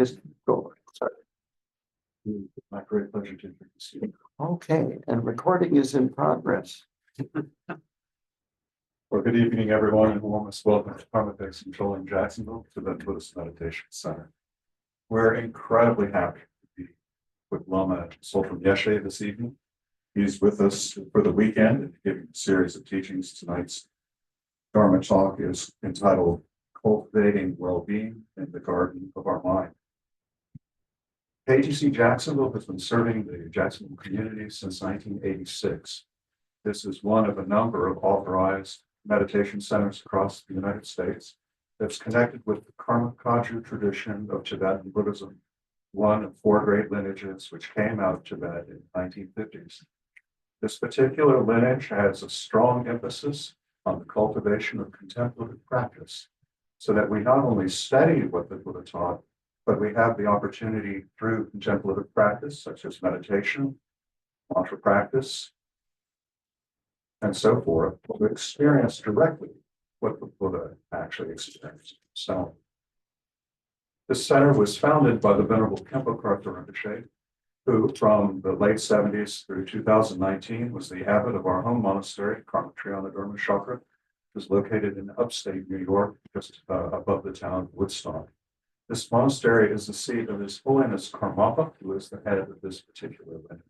just go. Sorry. My great pleasure to introduce you. Okay, and recording is in progress. Well, good evening, everyone, and warmest welcome to Karme Thegsum Choling, Jacksonville, to the Buddhist Meditation Center. We're incredibly happy to be with Lama Tsultrim Yeshe this evening. He's with us for the weekend and giving a series of teachings. Tonight's Dharma talk is entitled Cultivating Well-Being in the Garden of Our Mind. KTC Jacksonville has been serving the Jacksonville community since 1986. This is one of a number of authorized meditation centers across the United States that's connected with the Karme Kagyu tradition of Tibetan Buddhism, one of four great lineages which came out of Tibet in the 1950s. This particular lineage has a strong emphasis on the cultivation of contemplative practice, so that we not only study what the Buddha taught, but we have the opportunity through contemplative practice, such as meditation, mantra practice, and so forth, to experience directly what the Buddha actually experienced. So, this center was founded by the Venerable Khenpo Karthar Rinpoche, who from the late 70s through 2019 was the abbot of our home monastery, Karma Dharma Chakra, which is located in upstate New York, just above the town of Woodstock. This monastery is the seat of His Holiness Karmapa, who is the head of this particular lineage.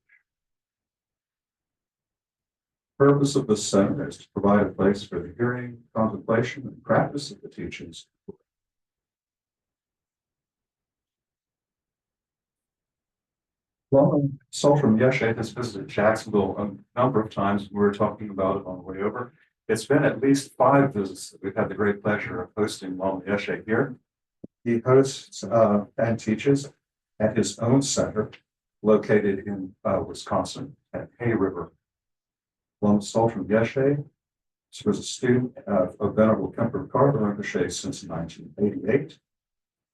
The purpose of this center is to provide a place for the hearing, contemplation, and practice of the teachings. Lama Tsultrim Yeshe has visited Jacksonville a number of times. We were talking about it on the way over. It's been at least 5 visits that we've had the great pleasure of hosting Lama Yeshe here. He hosts and teaches at his own center located in Wisconsin at Hay River. Lama Tsultrim Yeshe was a student of Venerable Khenpo Karthar Rinpoche since 1988.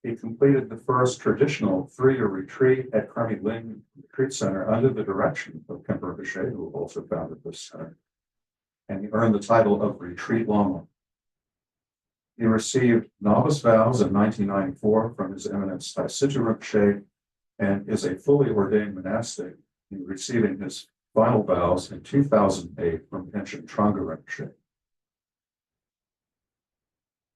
He completed the first traditional 3-year retreat at Karme Ling Retreat Center under the direction of Khenpo Rinpoche, who also founded this center. And he earned the title of Retreat Lama. He received novice vows in 1994 from His Eminence Tai Situ Rinpoche and is a fully ordained monastic, in receiving his final vows in 2008 from Khenchen Thrangu Rinpoche.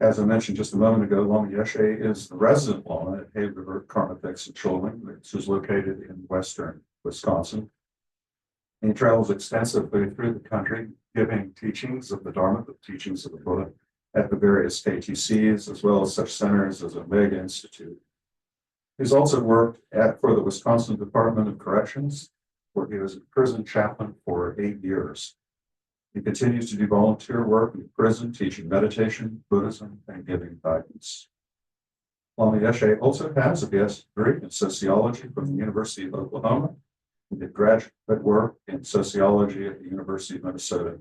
As I mentioned just a moment ago, Lama Yeshe is the resident Lama at Hay River Karme Thegsum Choling, which is located in western Wisconsin. And he travels extensively through the country, giving teachings of the Dharma, the teachings of the Buddha, at the various KTCs, as well as such centers as Omega Institute. He's also worked for the Wisconsin Department of Corrections, where he was a prison chaplain for 8 years. He continues to do volunteer work in prison, teaching meditation, Buddhism, and giving guidance. Lama Yeshe also has a BS degree in sociology from the University of Oklahoma. He did graduate work in sociology at the University of Minnesota.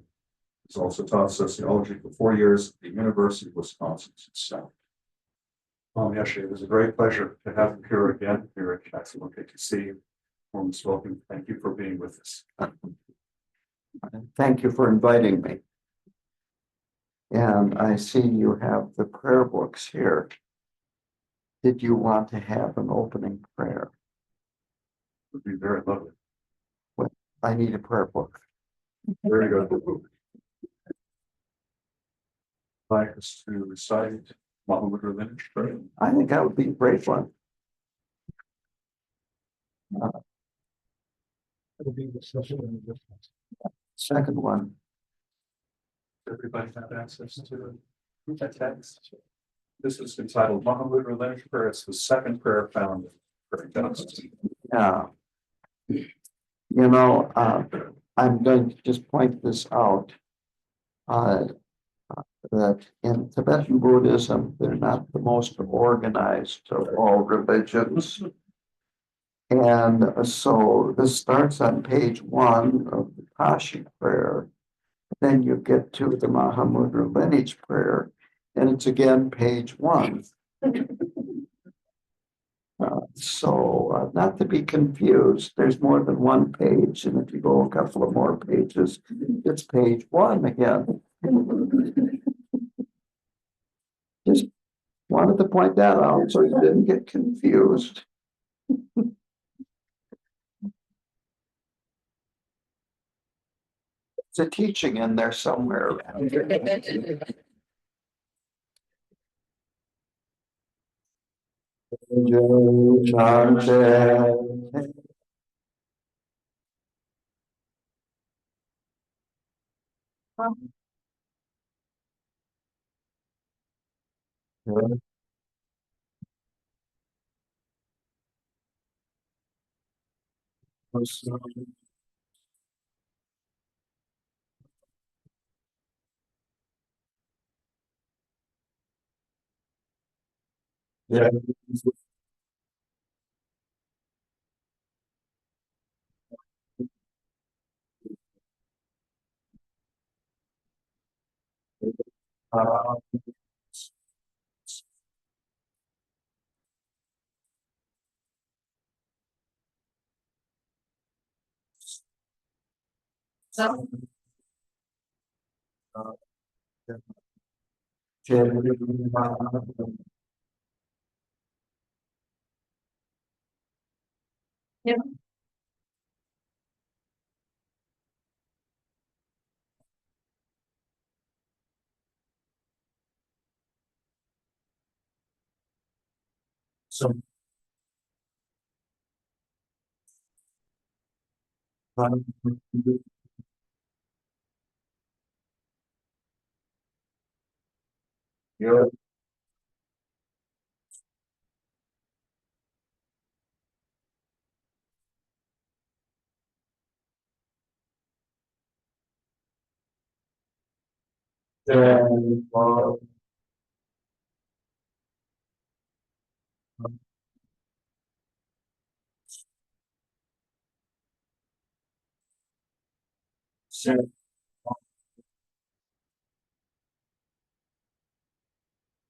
He's also taught sociology for 4 years at the University of Wisconsin itself. Lama Yeshe, it was a great pleasure to have you here again here at Jacksonville KTC. Warmest welcome. Thank you for being with us. Thank you for inviting me. And I see you have the prayer books here. Did you want to have an opening prayer? It would be very lovely. Well, I need a prayer book. Very good. Like us to recite Mahamudra lineage prayer. I think that would be a great one. It'll be the Second one. Everybody have access to that text. This is entitled Mahamudra lineage prayer. It's the second prayer found in prayer text. Yeah. You know, I'm going to just point this out. That in Tibetan Buddhism, they're not the most organized of all religions. And so this starts on page 1 of the Kashi prayer. Then you get to the Mahamudra lineage prayer, and it's again page 1. So not to be confused, there's more than one page, and if you go a couple of more pages, it's page 1 again. Just one wanted to point that out so you didn't get confused. It's a teaching in there somewhere. Yeah. Yeah. So,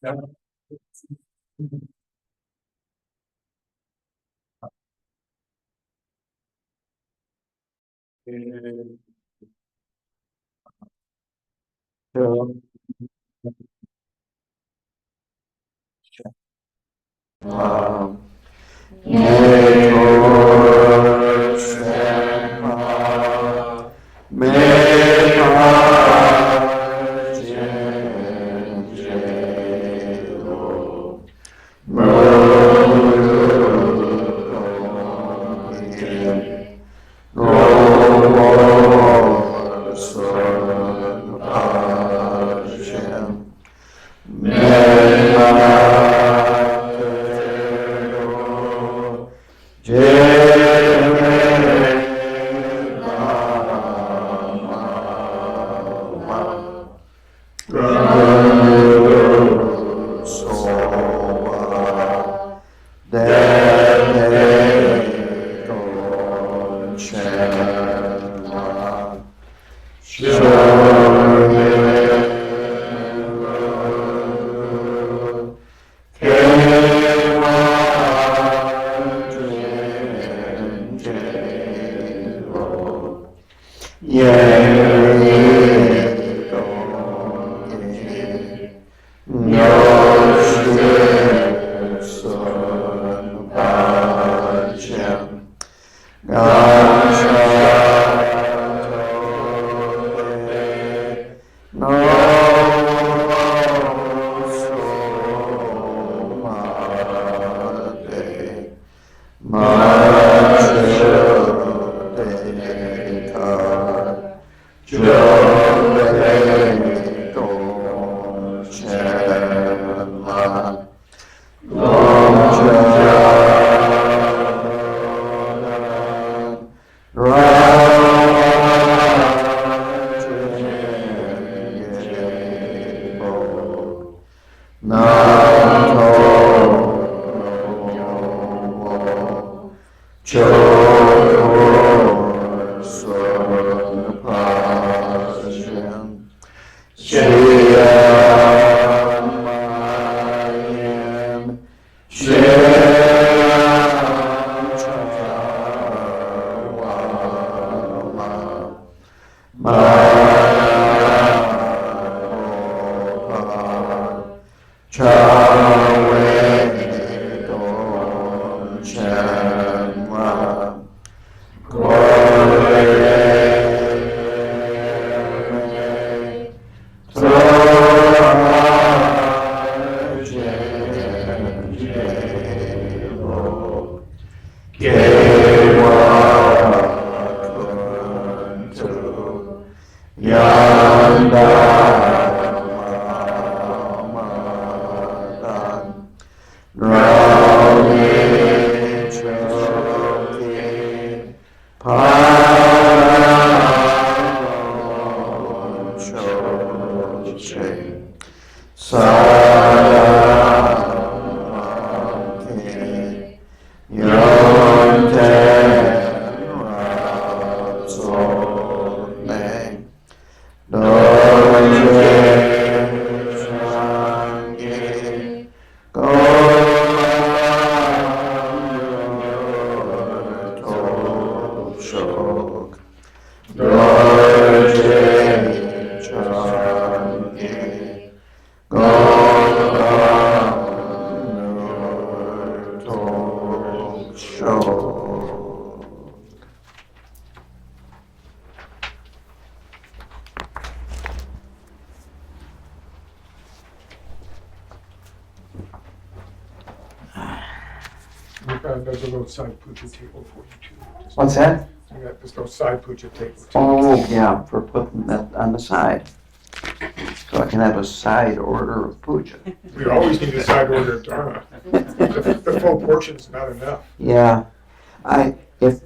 yeah. Choling. Chenma There's a little side puja table for you too. What's that? There's no side puja table too. Oh, yeah, for putting that on the side. So I can have a side order of puja. We always need a side order of dharma. The full portion's not enough. Yeah, if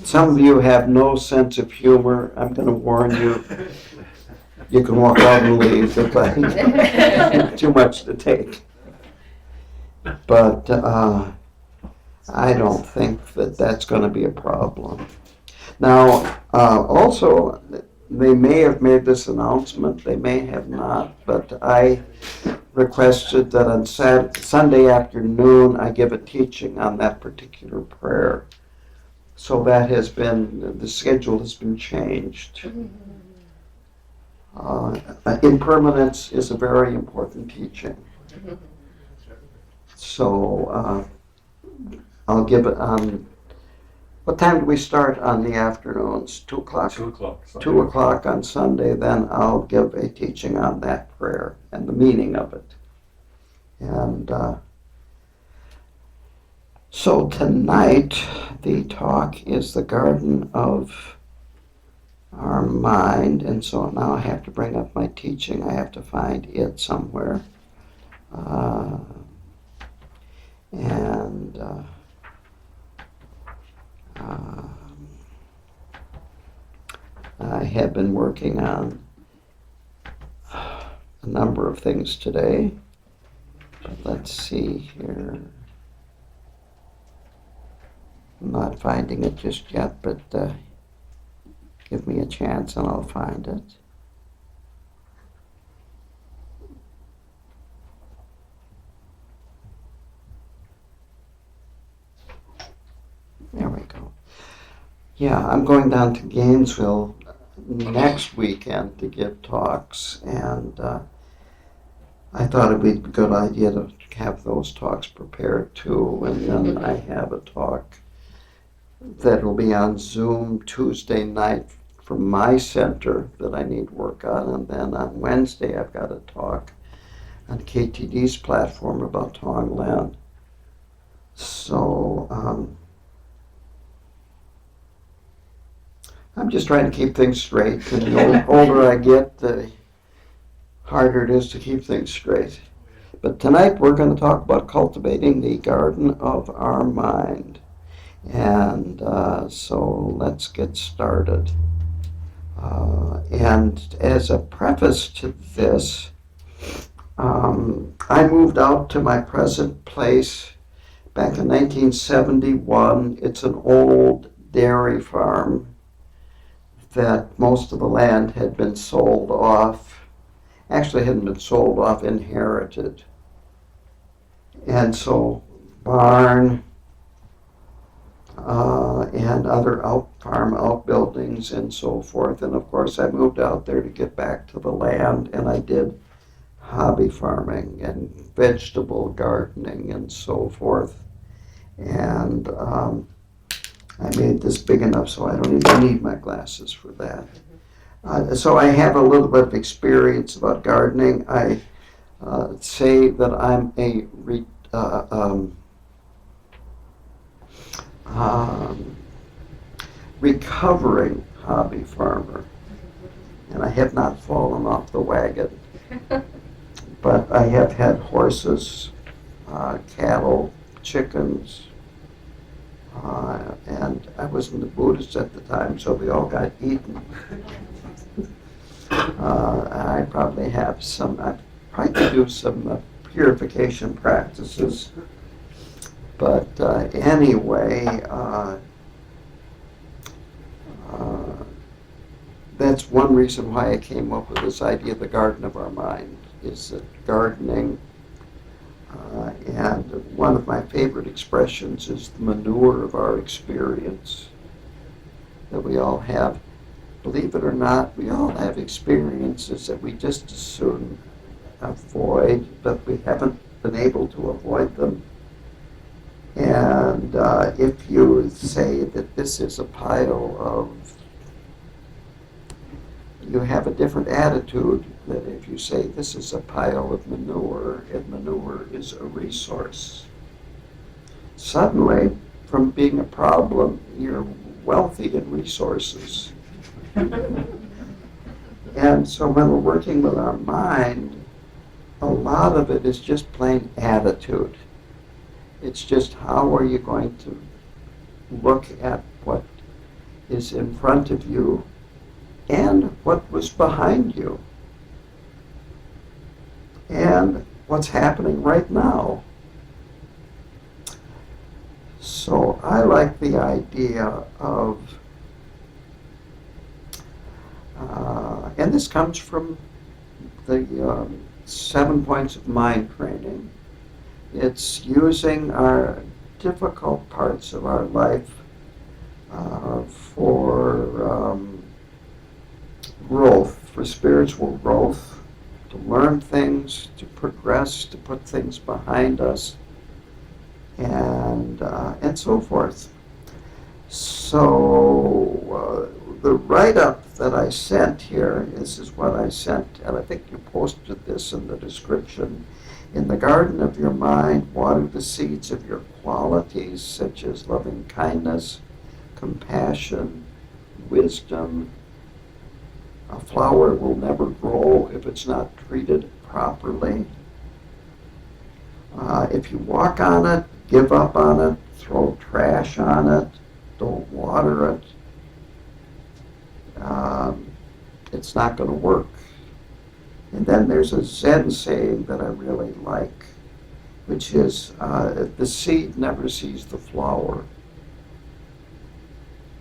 some of you have no sense of humor, I'm gonna warn you. You can walk out and leave if I too much to take. But I don't think that that's gonna be a problem. Now, also, they may have made this announcement, they may have not, but I requested that on Sunday afternoon I give a teaching on that particular prayer. So that has been, the schedule has been changed. Impermanence is a very important teaching. So I'll give it on, what time do we start on the afternoons? 2 o'clock? 2 o'clock. 2 o'clock on Sunday, then I'll give a teaching on that prayer and the meaning of it. And so tonight, the talk is the garden of our mind, and so now I have to bring up my teaching. I have to find it somewhere. I have been working on a number of things today. But let's see here. I'm not finding it just yet, but give me a chance and I'll find it. There we go. Yeah, I'm going down to Gainesville next weekend to give talks, and I thought it'd be a good idea to have those talks prepared too, and then I have a talk that will be on Zoom Tuesday night from my center that I need work on, and then on Wednesday I've got a talk on KTD's platform about Tonglen. So I'm just trying to keep things straight, and the older I get, the harder it is to keep things straight. But tonight we're going to talk about cultivating the garden of our mind. And so let's get started. And as a preface to this, I moved out to my present place back in 1971. It's an old dairy farm that most of the land had been sold off. Actually hadn't been sold off, inherited. And so barn and other farm outbuildings and so forth. And of course I moved out there to get back to the land, and I did hobby farming and vegetable gardening and so forth. And I made this big enough so I don't even need my glasses for that. So I have a little bit of experience about gardening. I say that I'm a recovering hobby farmer, and I have not fallen off the wagon. But I have had horses, cattle, chickens, and I wasn't a Buddhist at the time, so we all got eaten. I probably have some, I probably do some purification practices. But anyway, that's one reason why I came up with this idea of the garden of our mind, is that gardening, and one of my favorite expressions is the manure of our experience that we all have. Believe it or not, we all have experiences that we just as soon avoid, but we haven't been able to avoid them. And if you say that this is a pile of, you have a different attitude than if you say this is a pile of manure, and manure is a resource. Suddenly, from being a problem, you're wealthy in resources. And so when we're working with our mind, a lot of it is just plain attitude. It's just how are you going to look at what is in front of you and what was behind you and what's happening right now. So I like the idea of, and this comes from the 7 points of mind training. It's using our difficult parts of our life for growth, for spiritual growth, to learn things, to progress, to put things behind us, and so forth. So the write-up that I sent here, this is what I sent, and I think you posted this in the description. In the garden of your mind, water the seeds of your qualities, such as loving kindness, compassion, wisdom. A flower will never grow if it's not treated properly. If you walk on it, give up on it, throw trash on it, don't water it, it's not going to work. And then there's a Zen saying that I really like, which is, the seed never sees the flower.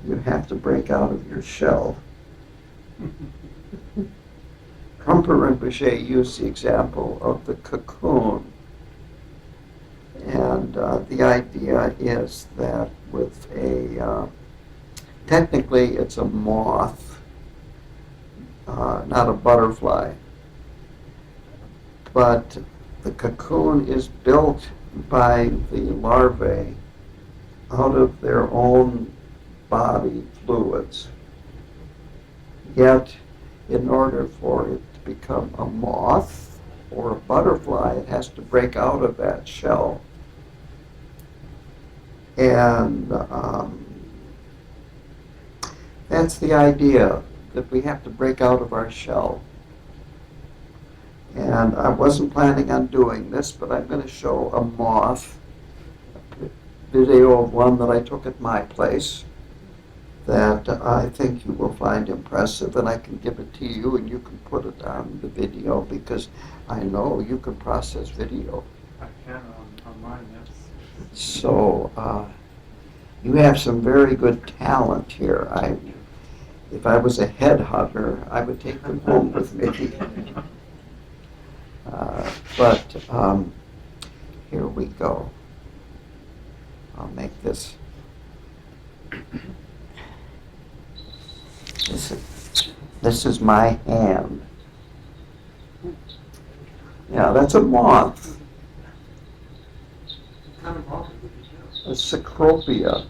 You have to break out of your shell. Khenpo Rinpoche used the example of the cocoon. And the idea is that with a, technically it's a moth, not a butterfly. But the cocoon is built by the larvae out of their own body fluids. Yet, in order for it to become a moth or a butterfly, it has to break out of that shell. And that's the idea, that we have to break out of our shell. And I wasn't planning on doing this, but I'm going to show a moth, a video of one that I took at my place that I think you will find impressive, and I can give it to you and you can put it on the video because I know you can process video. I can on mine, yes. So you have some very good talent here. If I was a headhunter, I would take them home with me. But here we go. I'll make this. This is my hand. Yeah, that's a moth. What kind of moth is it? Cecropia.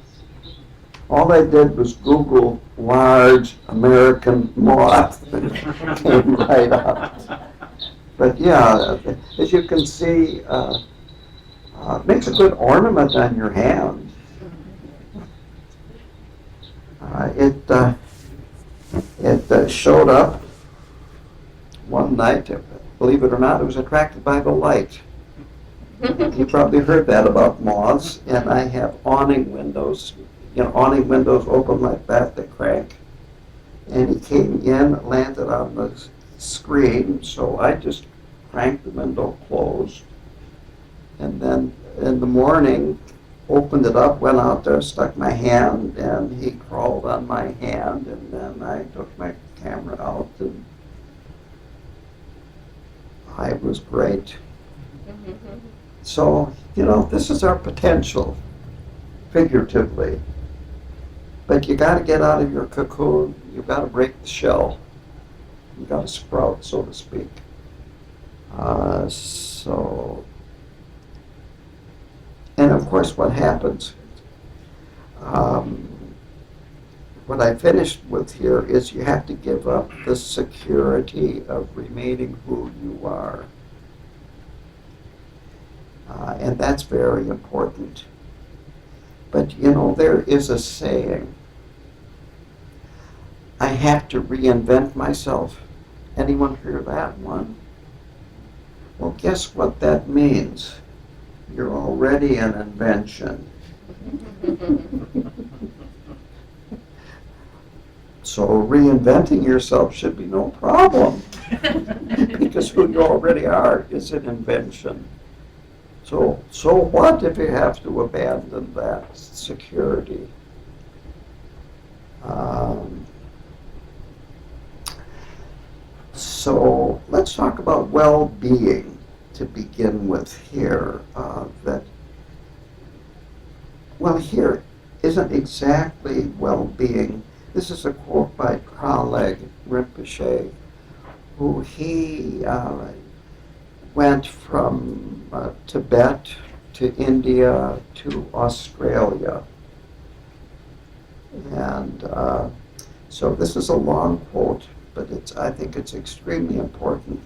All I did was Google large American moth and came right up. But yeah, as you can see, it makes a good ornament on your hand. It showed up one night. Believe it or not, it was attracted by the light. You probably heard that about moths. And I have awning windows. Awning windows open like that, they crank. And he came in, landed on the screen, so I just cranked the window closed. And then in the morning, opened it up, went out there, stuck my hand, and he crawled on my hand, and then I took my camera out, and it was great. So, this is our potential, figuratively. But you got to get out of your cocoon. You got to break the shell. You got to sprout, so to speak. And of course, what happens? What I finished with here is you have to give up the security of remaining who you are. And that's very important. But there is a saying, I have to reinvent myself. Anyone hear that one? Well, guess what that means? You're already an invention. So reinventing yourself should be no problem. Because who you already are is an invention. So what if you have to abandon that security? So let's talk about well-being to begin with here. Here isn't exactly well-being. This is a quote by Karme Ling Rinpoche, who he went from Tibet to India to Australia. And so this is a long quote, but I think it's extremely important.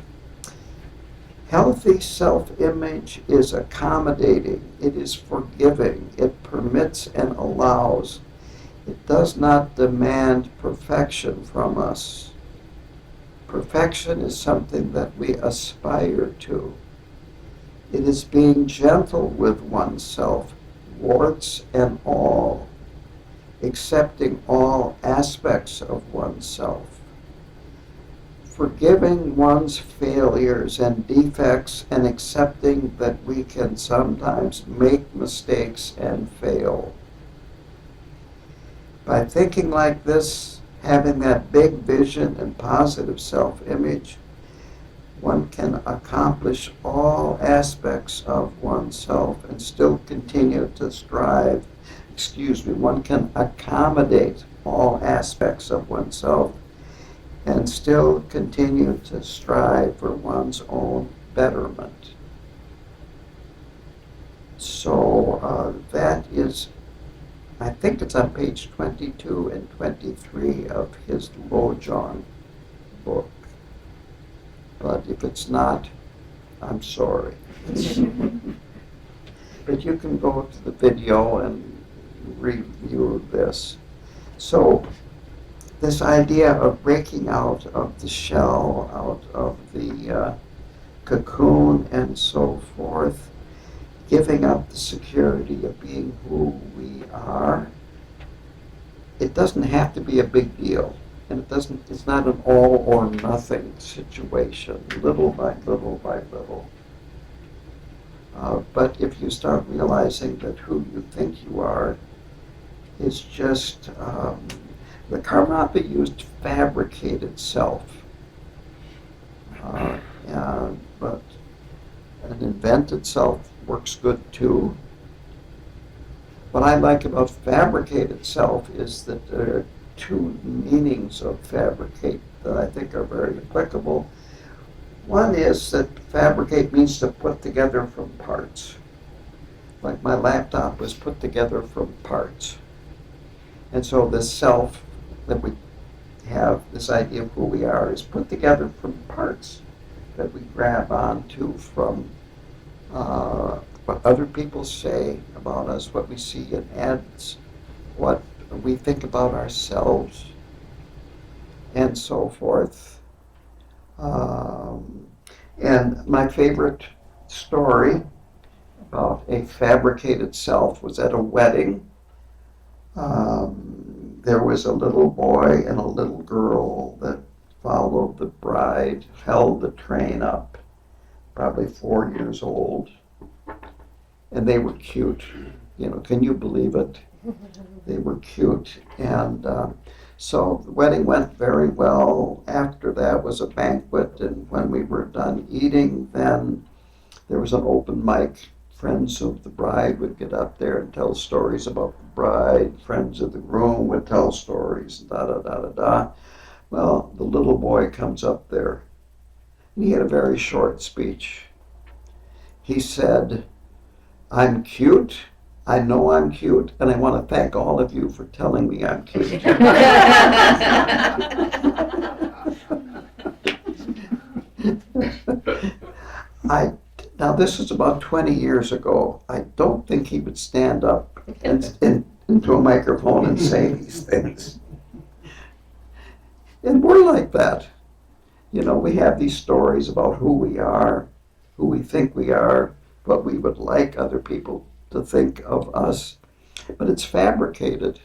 Healthy self-image is accommodating, it is forgiving, it permits and allows. It does not demand perfection from us. Perfection is something that we aspire to. It is being gentle with oneself, warts and all, accepting all aspects of oneself, forgiving one's failures and defects and accepting that we can sometimes make mistakes and fail. By thinking like this, having that big vision and positive self-image, one can accomplish all aspects of oneself and still continue to strive. One can accommodate all aspects of oneself and still continue to strive for one's own betterment. So that is, I think it's on page 22 and 23 of his Lojong book. But if it's not, I'm sorry. But you can go to the video and review this. So this idea of breaking out of the shell, out of the cocoon and so forth, giving up the security of being who we are, it doesn't have to be a big deal. And it's not an all or nothing situation, little by little by little. But if you start realizing that who you think you are is just, the Karmapa used fabricated self. But an invented self works good too. What I like about fabricated self is that there are two meanings of fabricate that I think are very applicable. One is that fabricate means to put together from parts. like my laptop was put together from parts. And so this self that we have, this idea of who we are, is put together from parts that we grab onto from what other people say about us, what we see in ads, what we think about ourselves, and so forth. And my favorite story about a fabricated self was at a wedding. There was a little boy and a little girl that followed the bride, held the train up, probably 4 years old. And they were cute. You know, can you believe it? They were cute. And so the wedding went very well. After that was a banquet. And when we were done eating, then there was an open mic. Friends of the bride would get up there and tell stories about the bride. Friends of the groom would tell stories, da da da da da. Well, the little boy comes up there, and he had a very short speech. He said, "I'm cute. I know I'm cute, and I want to thank all of you for telling me I'm cute." Now, this is about 20 years ago. I don't think he would stand up into a microphone and say these things. And we're like that. You know, we have these stories about who we are, who we think we are, what we would like other people to think of us. But it's fabricated.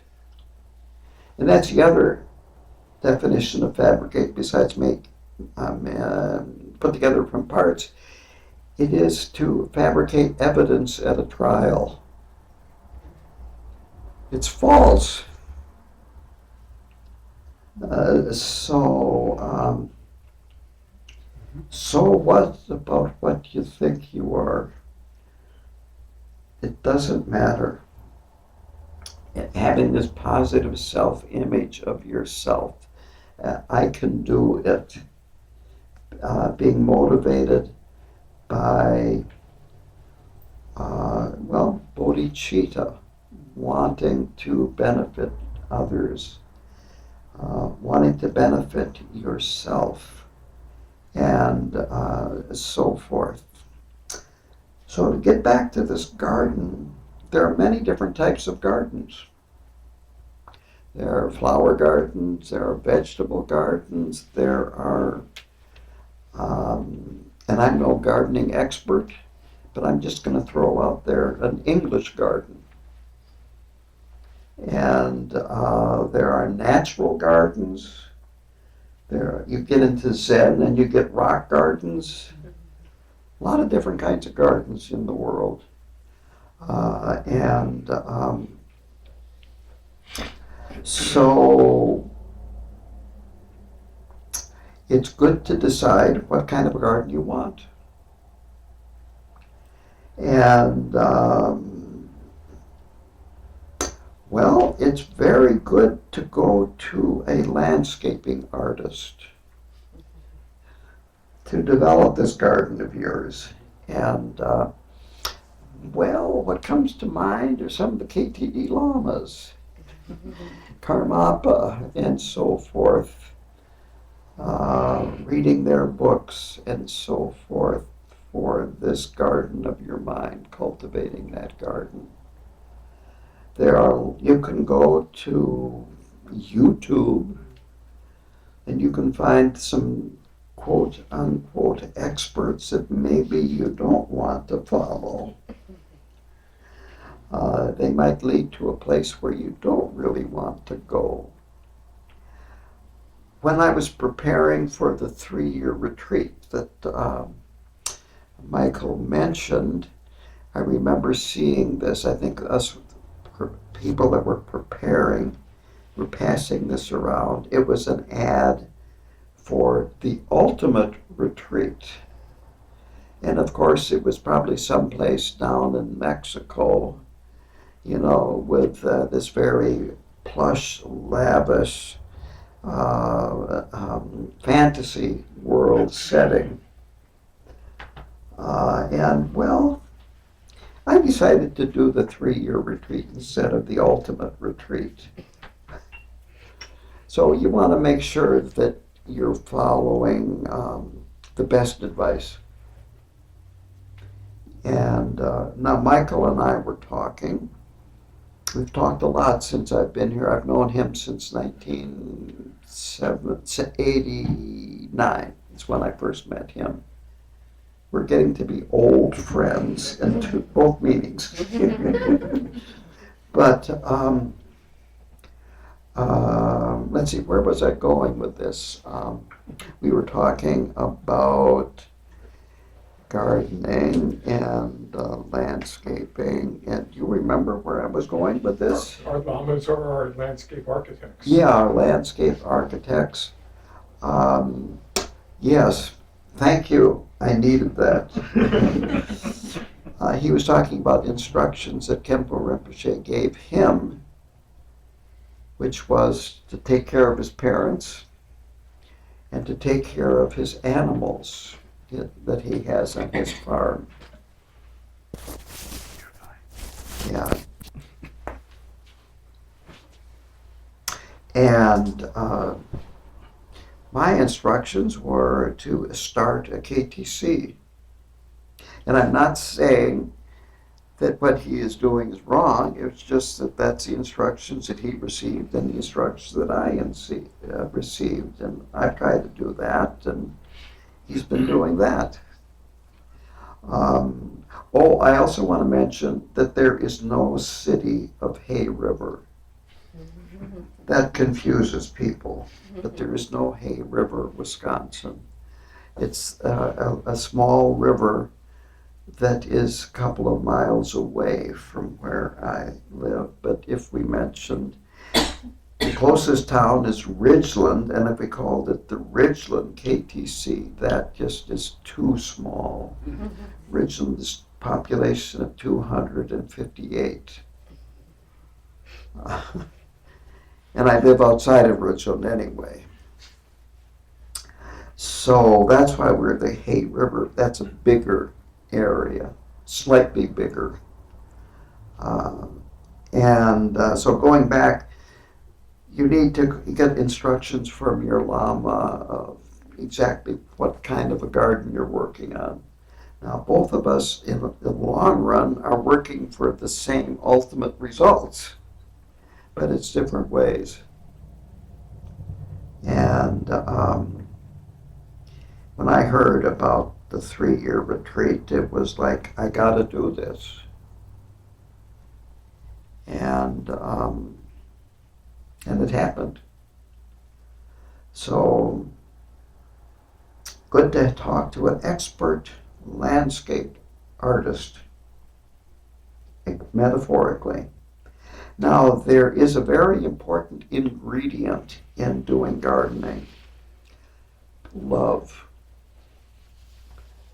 And that's the other definition of fabricate, besides put together from parts. It is to fabricate evidence at a trial. It's false. So what about what you think you are? It doesn't matter. Having this positive self-image of yourself, I can do it. Being motivated by, bodhicitta, wanting to benefit others, wanting to benefit yourself, and so forth. So to get back to this garden, there are many different types of gardens. There are flower gardens, there are vegetable gardens, there are and I'm no gardening expert, but I'm just going to throw out there an English garden. And there are natural gardens. You get into Zen and you get rock gardens. A lot of different kinds of gardens in the world. So it's good to decide what kind of a garden you want. And, it's very good to go to a landscaping artist to develop this garden of yours. And, what comes to mind are some of the KTD lamas, Karmapa, and so forth. Reading their books and so forth for this garden of your mind, cultivating that garden. You can go to YouTube and you can find some quote unquote experts that maybe you don't want to follow. They might lead to a place where you don't really want to go. When I was preparing for the 3-year retreat that Michael mentioned, I remember seeing this. I think us people that were preparing were passing this around. It was an ad for the ultimate retreat. And of course, it was probably someplace down in Mexico, with this very plush, lavish, fantasy world setting. I decided to do the 3-year retreat instead of the ultimate retreat. So you want to make sure that you're following the best advice. And now Michael and I were talking. We've talked a lot since I've been here. I've known him since 1989. It's when I first met him. We're getting to be old friends in both meetings. But let's see, where was I going with this? We were talking about gardening and landscaping. And do you remember where I was going with this? Our lamas are our landscape architects. Yeah, our landscape architects. Yes, thank you. I needed that. He was talking about instructions that Khenpo Rinpoche gave him, which was to take care of his parents and to take care of his animals that he has on his farm. Yeah. And my instructions were to start a KTC. And I'm not saying that what he is doing is wrong. It's just that that's the instructions that he received and the instructions that I received. And I tried to do that, and he's been doing that. I also want to mention that there is no city of Hay River. That confuses people, but there is no Hay River, Wisconsin. It's a small river that is a couple of miles away from where I live. But if we mentioned the closest town is Ridgeland, and if we called it the Ridgeland KTC, that just is too small. Ridgeland is population of 258. And I live outside of Ridgeland anyway. So that's why we're the Hay River. That's a bigger area, slightly bigger. So going back, you need to get instructions from your Lama of exactly what kind of a garden you're working on. Now, both of us in the long run are working for the same ultimate results, but it's different ways. And when I heard about the 3-year retreat, it was like, I got to do this. And it happened. So, good to talk to an expert landscape artist, metaphorically. Now, there is a very important ingredient in doing gardening: love.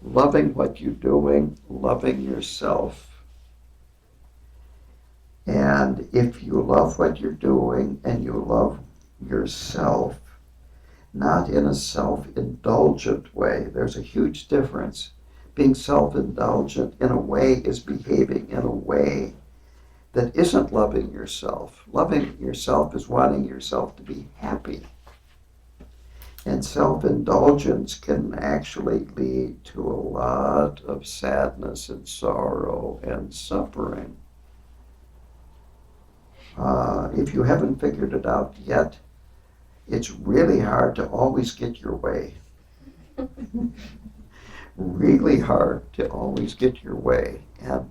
Loving what you're doing, loving yourself. And if you love what you're doing and you love yourself, not in a self-indulgent way, there's a huge difference. Being self-indulgent in a way is behaving in a way that isn't loving yourself. Loving yourself is wanting yourself to be happy. And self-indulgence can actually lead to a lot of sadness and sorrow and suffering. If you haven't figured it out yet, it's really hard to always get your way. Really hard to always get your way. And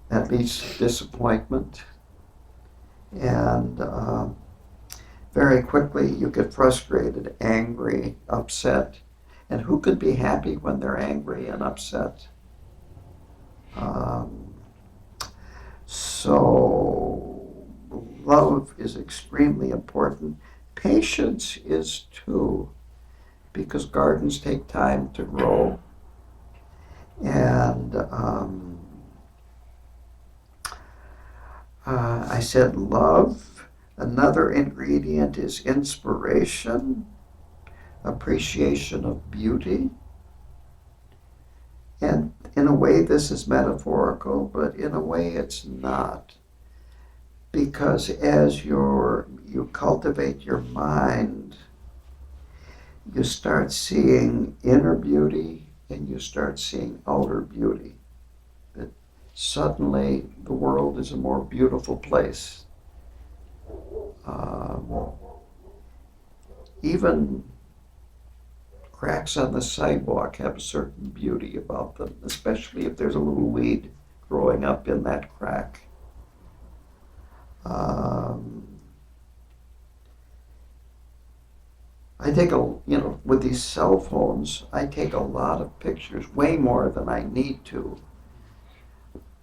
that leads to disappointment. And very quickly you get frustrated, angry, upset. And who could be happy when they're angry and upset? So love is extremely important. Patience is too, because gardens take time to grow. And I said love. Another ingredient is inspiration, appreciation of beauty. And in a way, this is metaphorical, but in a way, it's not. Because as you cultivate your mind, you start seeing inner beauty and you start seeing outer beauty. That suddenly the world is a more beautiful place. Even cracks on the sidewalk have a certain beauty about them, especially if there's a little weed growing up in that crack. I take with these cell phones, I take a lot of pictures, way more than I need to.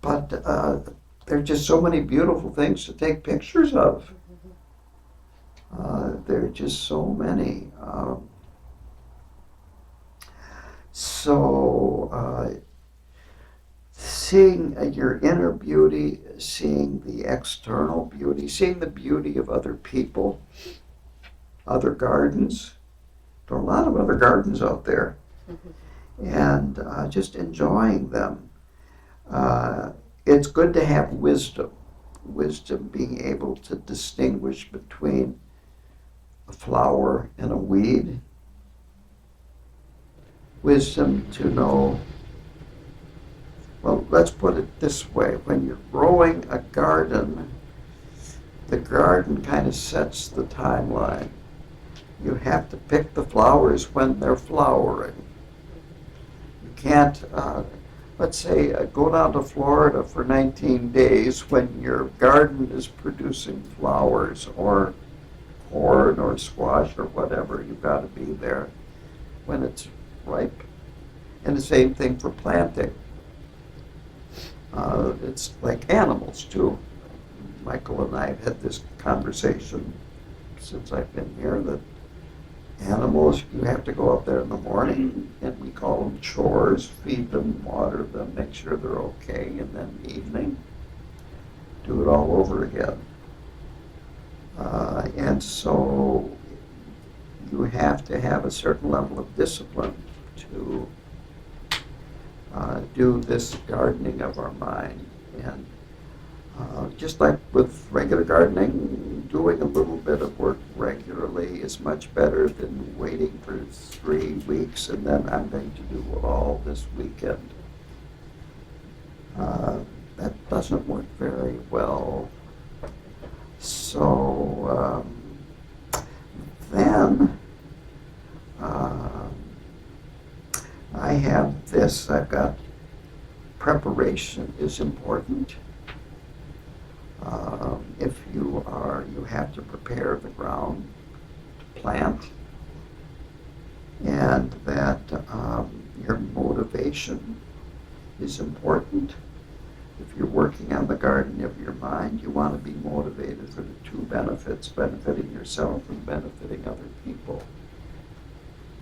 But there are just so many beautiful things to take pictures of. There are just so many. Seeing your inner beauty, seeing the external beauty, seeing the beauty of other people, other gardens. There are a lot of other gardens out there. And just enjoying them. It's good to have wisdom. Wisdom being able to distinguish between a flower and a weed. Wisdom to know, well, let's put it this way. When you're growing a garden, the garden kind of sets the timeline. You have to pick the flowers when they're flowering. You can't, let's say, go down to Florida for 19 days when your garden is producing flowers or corn or squash or whatever. You've got to be there when it's ripe. And the same thing for planting. It's like animals too. Michael and I have had this conversation since I've been here that animals, you have to go out there in the morning, and we call them chores, feed them, water them, make sure they're okay, and then evening, do it all over again. And so you have to have a certain level of discipline to do this gardening of our mind. And just like with regular gardening, doing a little bit of work regularly is much better than waiting for 3 weeks and then I'm going to do all this weekend. That doesn't work very well. So then I have this. I've got preparation is important. If you have to prepare the ground to plant, and that your motivation is important. If you're working on the garden of your mind, you want to be motivated for the two benefits, benefiting yourself and benefiting other people.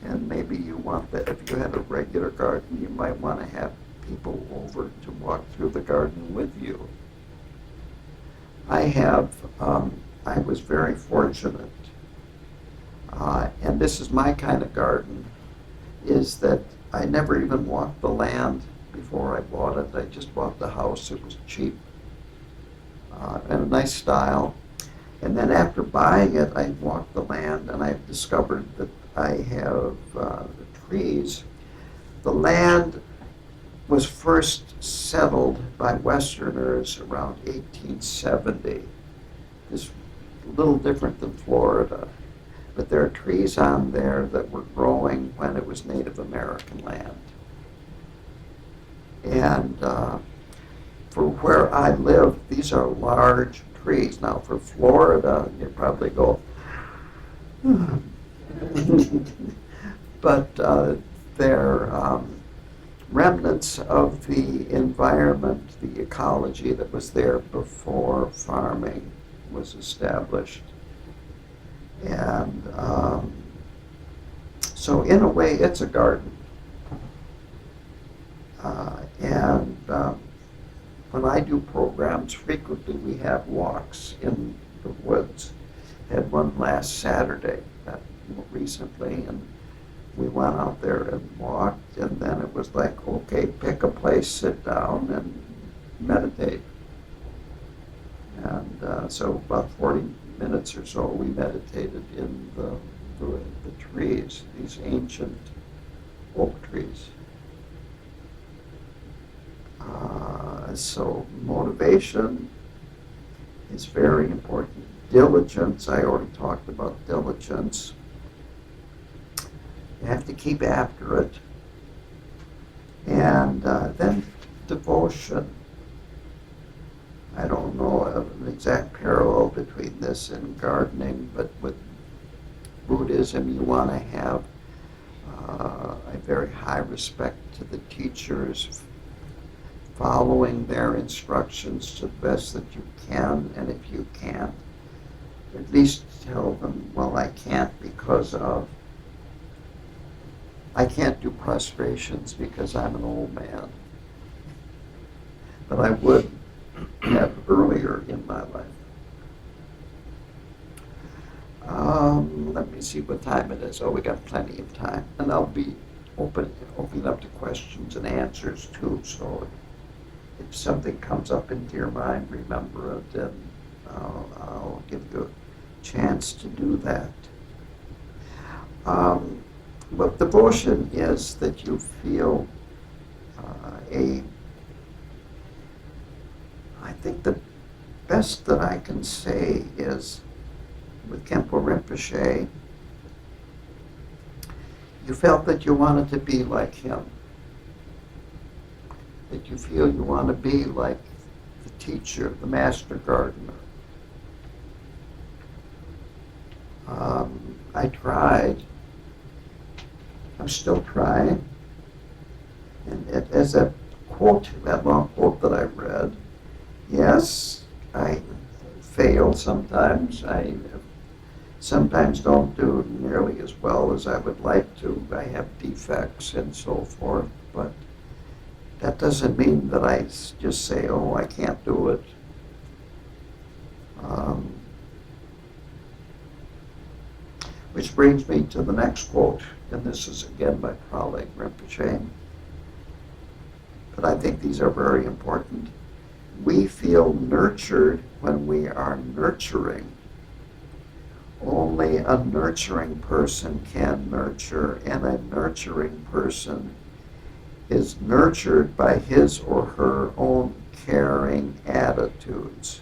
And maybe you want that, if you had a regular garden, you might want to have people over to walk through the garden with you. I was very fortunate, and this is my kind of garden, is that I never even walked the land before I bought it. I just bought the house. It was cheap and a nice style. And then after buying it, I walked the land and I've discovered that I have the trees. The land was first settled by Westerners around 1870. It's a little different than Florida, but there are trees on there that were growing when it was Native American land. And for where I live, these are large trees. Now for Florida, you probably go, but they're remnants of the environment, the ecology that was there before farming was established. And so in a way, it's a garden. And when I do programs, frequently we have walks in the woods. Had one last Saturday, recently, and we went out there and walked, and then it was like, okay, pick a place, sit down, and meditate. And so about 40 minutes or so, we meditated in the trees, these ancient oak trees. So motivation is very important. Diligence, I already talked about diligence. You have to keep after it. And then devotion. I don't know an exact parallel between this and gardening, but with Buddhism, you want to have a very high respect to the teachers, following their instructions to the best that you can, and if you can't, at least tell them, well, I can't because of, I can't do prostrations because I'm an old man. But I would have earlier in my life. Let me see what time it is. Oh, we got plenty of time. And I'll be opening up to questions and answers too, so if something comes up into your mind, remember it, and I'll give you a chance to do that. But devotion is that you feel I think the best that I can say is with Khenpo Rinpoche, you felt that you wanted to be like him. That you feel you want to be like the teacher, the master gardener. I tried. I'm still trying. And as that quote, that long quote that I read, yes, I fail sometimes. I sometimes don't do nearly as well as I would like to. I have defects and so forth, but that doesn't mean that I just say, oh, I can't do it. Which brings me to the next quote, and this is again by Choling Rinpoche. But I think these are very important. We feel nurtured when we are nurturing. Only a nurturing person can nurture, and a nurturing person is nurtured by his or her own caring attitudes.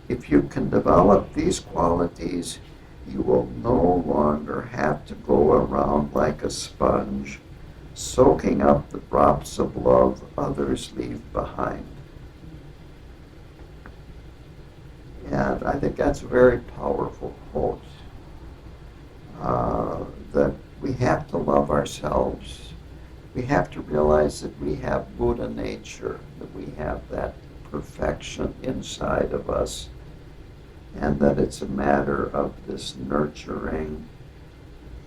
If you can develop these qualities, you will no longer have to go around like a sponge, soaking up the drops of love others leave behind. And I think that's a very powerful quote, that we have to love ourselves. We have to realize that we have Buddha nature, that we have that perfection inside of us, and that it's a matter of this nurturing,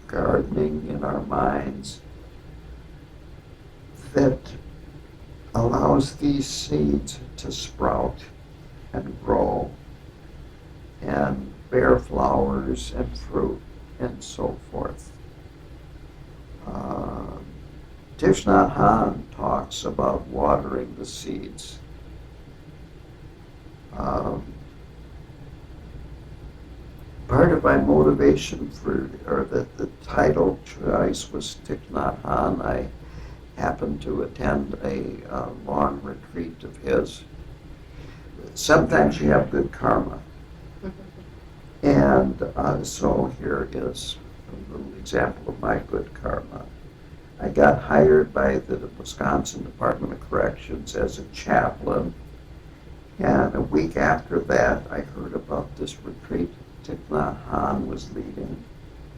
gardening in our minds that allows these seeds to sprout and grow and bear flowers and fruit and so forth. Thich Nhat Hanh talks about watering the seeds. Part of my motivation or the title choice was Thich Nhat Hanh. I happened to attend a long retreat of his. Sometimes you have good karma. And so here is a little example of my good karma. I got hired by the Wisconsin Department of Corrections as a chaplain. And a week after that, I heard about this retreat Thich Nhat Hanh was leading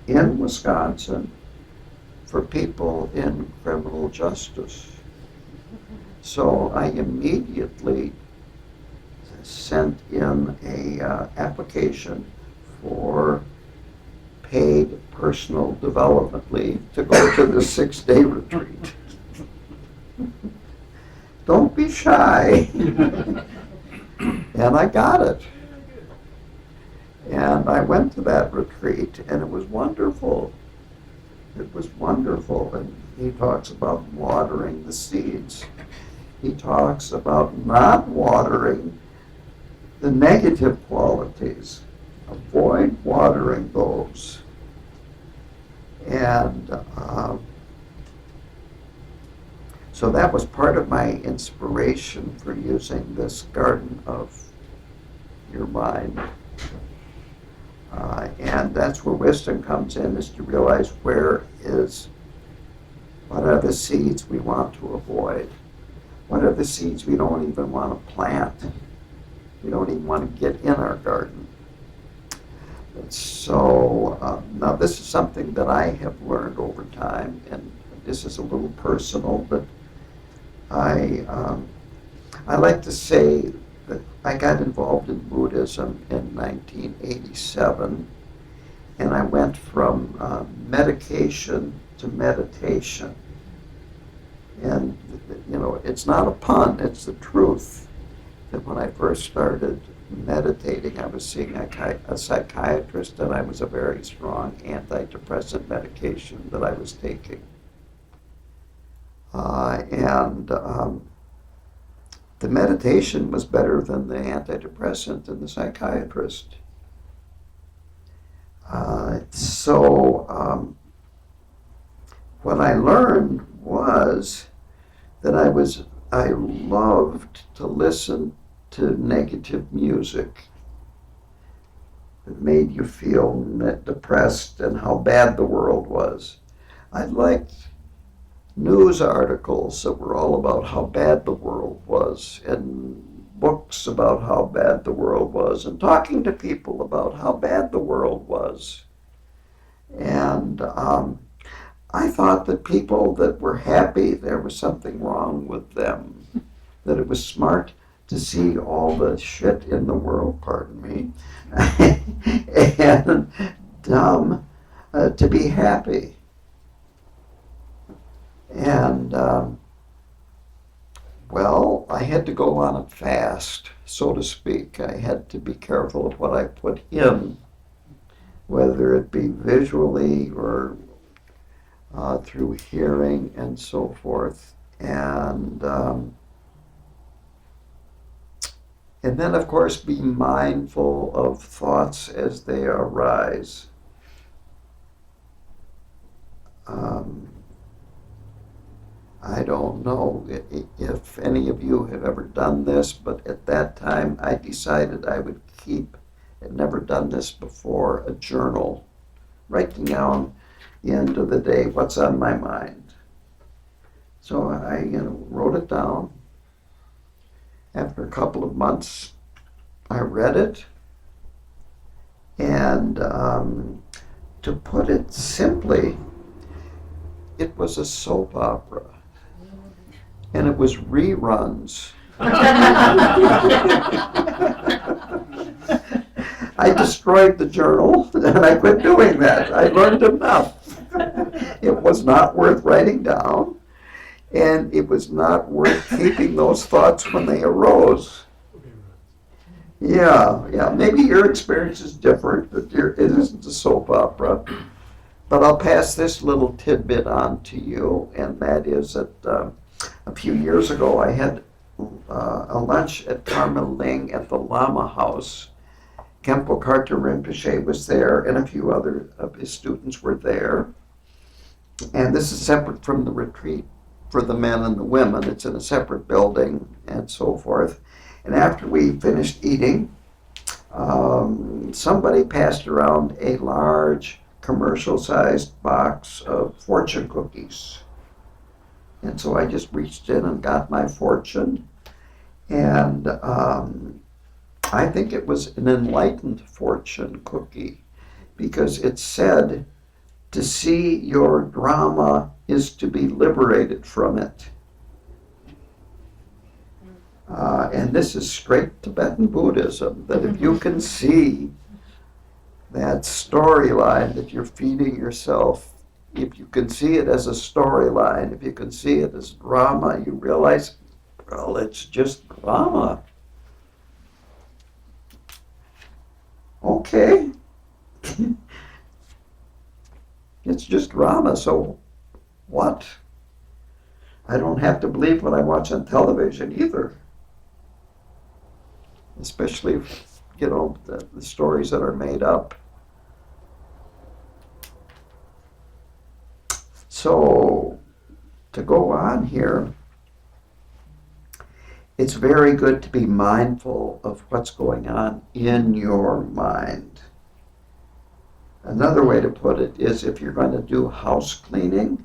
in Wisconsin for people in criminal justice. So I immediately sent in a application for paid personal development leave to go to the 6-day retreat. Don't be shy. And I got it. And I went to that retreat, and it was wonderful. it was wonderful. And he talks about watering the seeds. He talks about not watering the negative qualities. Avoid watering those. And so that was part of my inspiration for using this garden of your mind. And that's where wisdom comes in, is to realize what are the seeds we want to avoid? What are the seeds we don't even want to plant? We don't even want to get in our garden. So now this is something that I have learned over time, and this is a little personal, but I like to say that I got involved in Buddhism in 1987, and I went from medication to meditation. And, you know, it's not a pun, it's the truth. That when I first started meditating, I was seeing a psychiatrist, and I was a very strong antidepressant medication that I was taking. The meditation was better than the antidepressant and the psychiatrist. What I learned was that I loved to listen to negative music that made you feel depressed and how bad the world was. I liked news articles that were all about how bad the world was, and books about how bad the world was, and talking to people about how bad the world was. And I thought that people that were happy, there was something wrong with them, that it was smart to see all the shit in the world, pardon me, and dumb to be happy. And, well, I had to go on a fast, so to speak. I had to be careful of what I put in, whether it be visually or through hearing and so forth. And then, of course, be mindful of thoughts as they arise. I don't know if any of you have ever done this, but at that time I decided I would keep, I'd never done this before, a journal, writing down the end of the day what's on my mind. So I wrote it down. After a couple of months, I read it, and to put it simply, it was a soap opera. And it was reruns. I destroyed the journal, and I quit doing that. I learned enough. It was not worth writing down, and it was not worth keeping those thoughts when they arose. Yeah, maybe your experience is different, but it isn't a soap opera. But I'll pass this little tidbit on to you, and that is that a few years ago, I had a lunch at Karme Ling at the Lama House. Khenpo Karthar Rinpoche was there, and a few other of his students were there. And this is separate from the retreat for the men and the women. It's in a separate building and so forth. And after we finished eating, somebody passed around a large commercial-sized box of fortune cookies. And so I just reached in and got my fortune. And I think it was an enlightened fortune cookie, because it said, to see your drama is to be liberated from it. And this is straight Tibetan Buddhism, that if you can see that storyline that you're feeding yourself, if you can see it as a storyline, if you can see it as drama, you realize, well, it's just drama. Okay. it's just drama, so what? I don't have to believe what I watch on television either. Especially, the stories that are made up. So, to go on here, it's very good to be mindful of what's going on in your mind. Another way to put it is, if you're going to do house cleaning,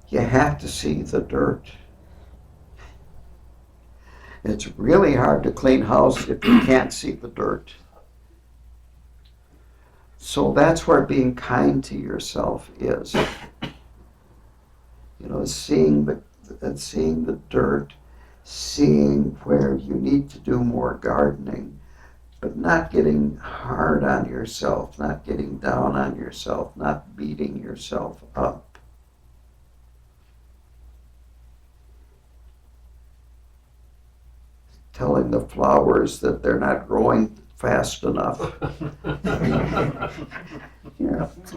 you have to see the dirt. It's really hard to clean house if you can't see the dirt. So that's where being kind to yourself is. Seeing the dirt, seeing where you need to do more gardening, but not getting hard on yourself, not getting down on yourself, not beating yourself up. Telling the flowers that they're not growing fast enough.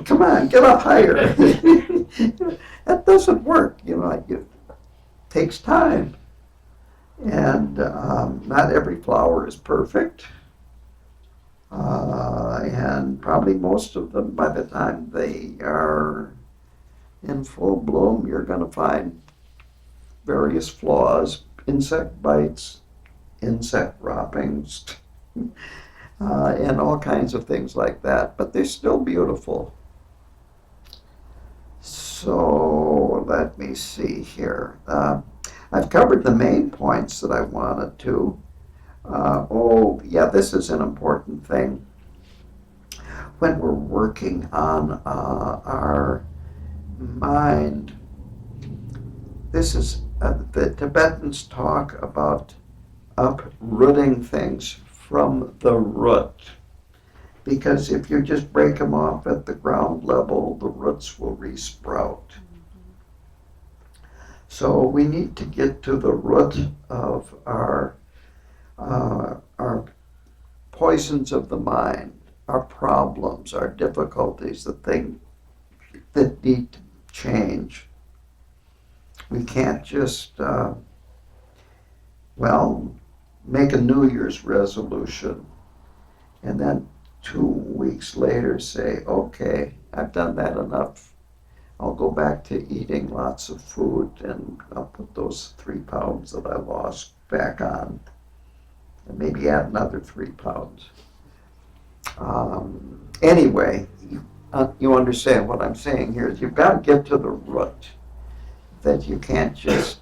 Come on, get up higher. That doesn't work. It takes time. And not every flower is perfect. And probably most of them, by the time they are in full bloom, you're going to find various flaws, insect bites, insect droppings, and all kinds of things like that. But they're still beautiful. So let me see here. I've covered the main points that I wanted to. This is an important thing. When we're working on our mind, this is the Tibetans talk about uprooting things from the root. Because if you just break them off at the ground level, the roots will resprout. So we need to get to the root of our poisons of the mind, our problems, our difficulties, the things that need to change. We can't just, make a New Year's resolution and then 2 weeks later say, okay, I've done that enough. I'll go back to eating lots of food and I'll put those 3 pounds that I lost back on and maybe add another 3 pounds. Anyway, you understand what I'm saying here. You've got to get to the root, that you can't just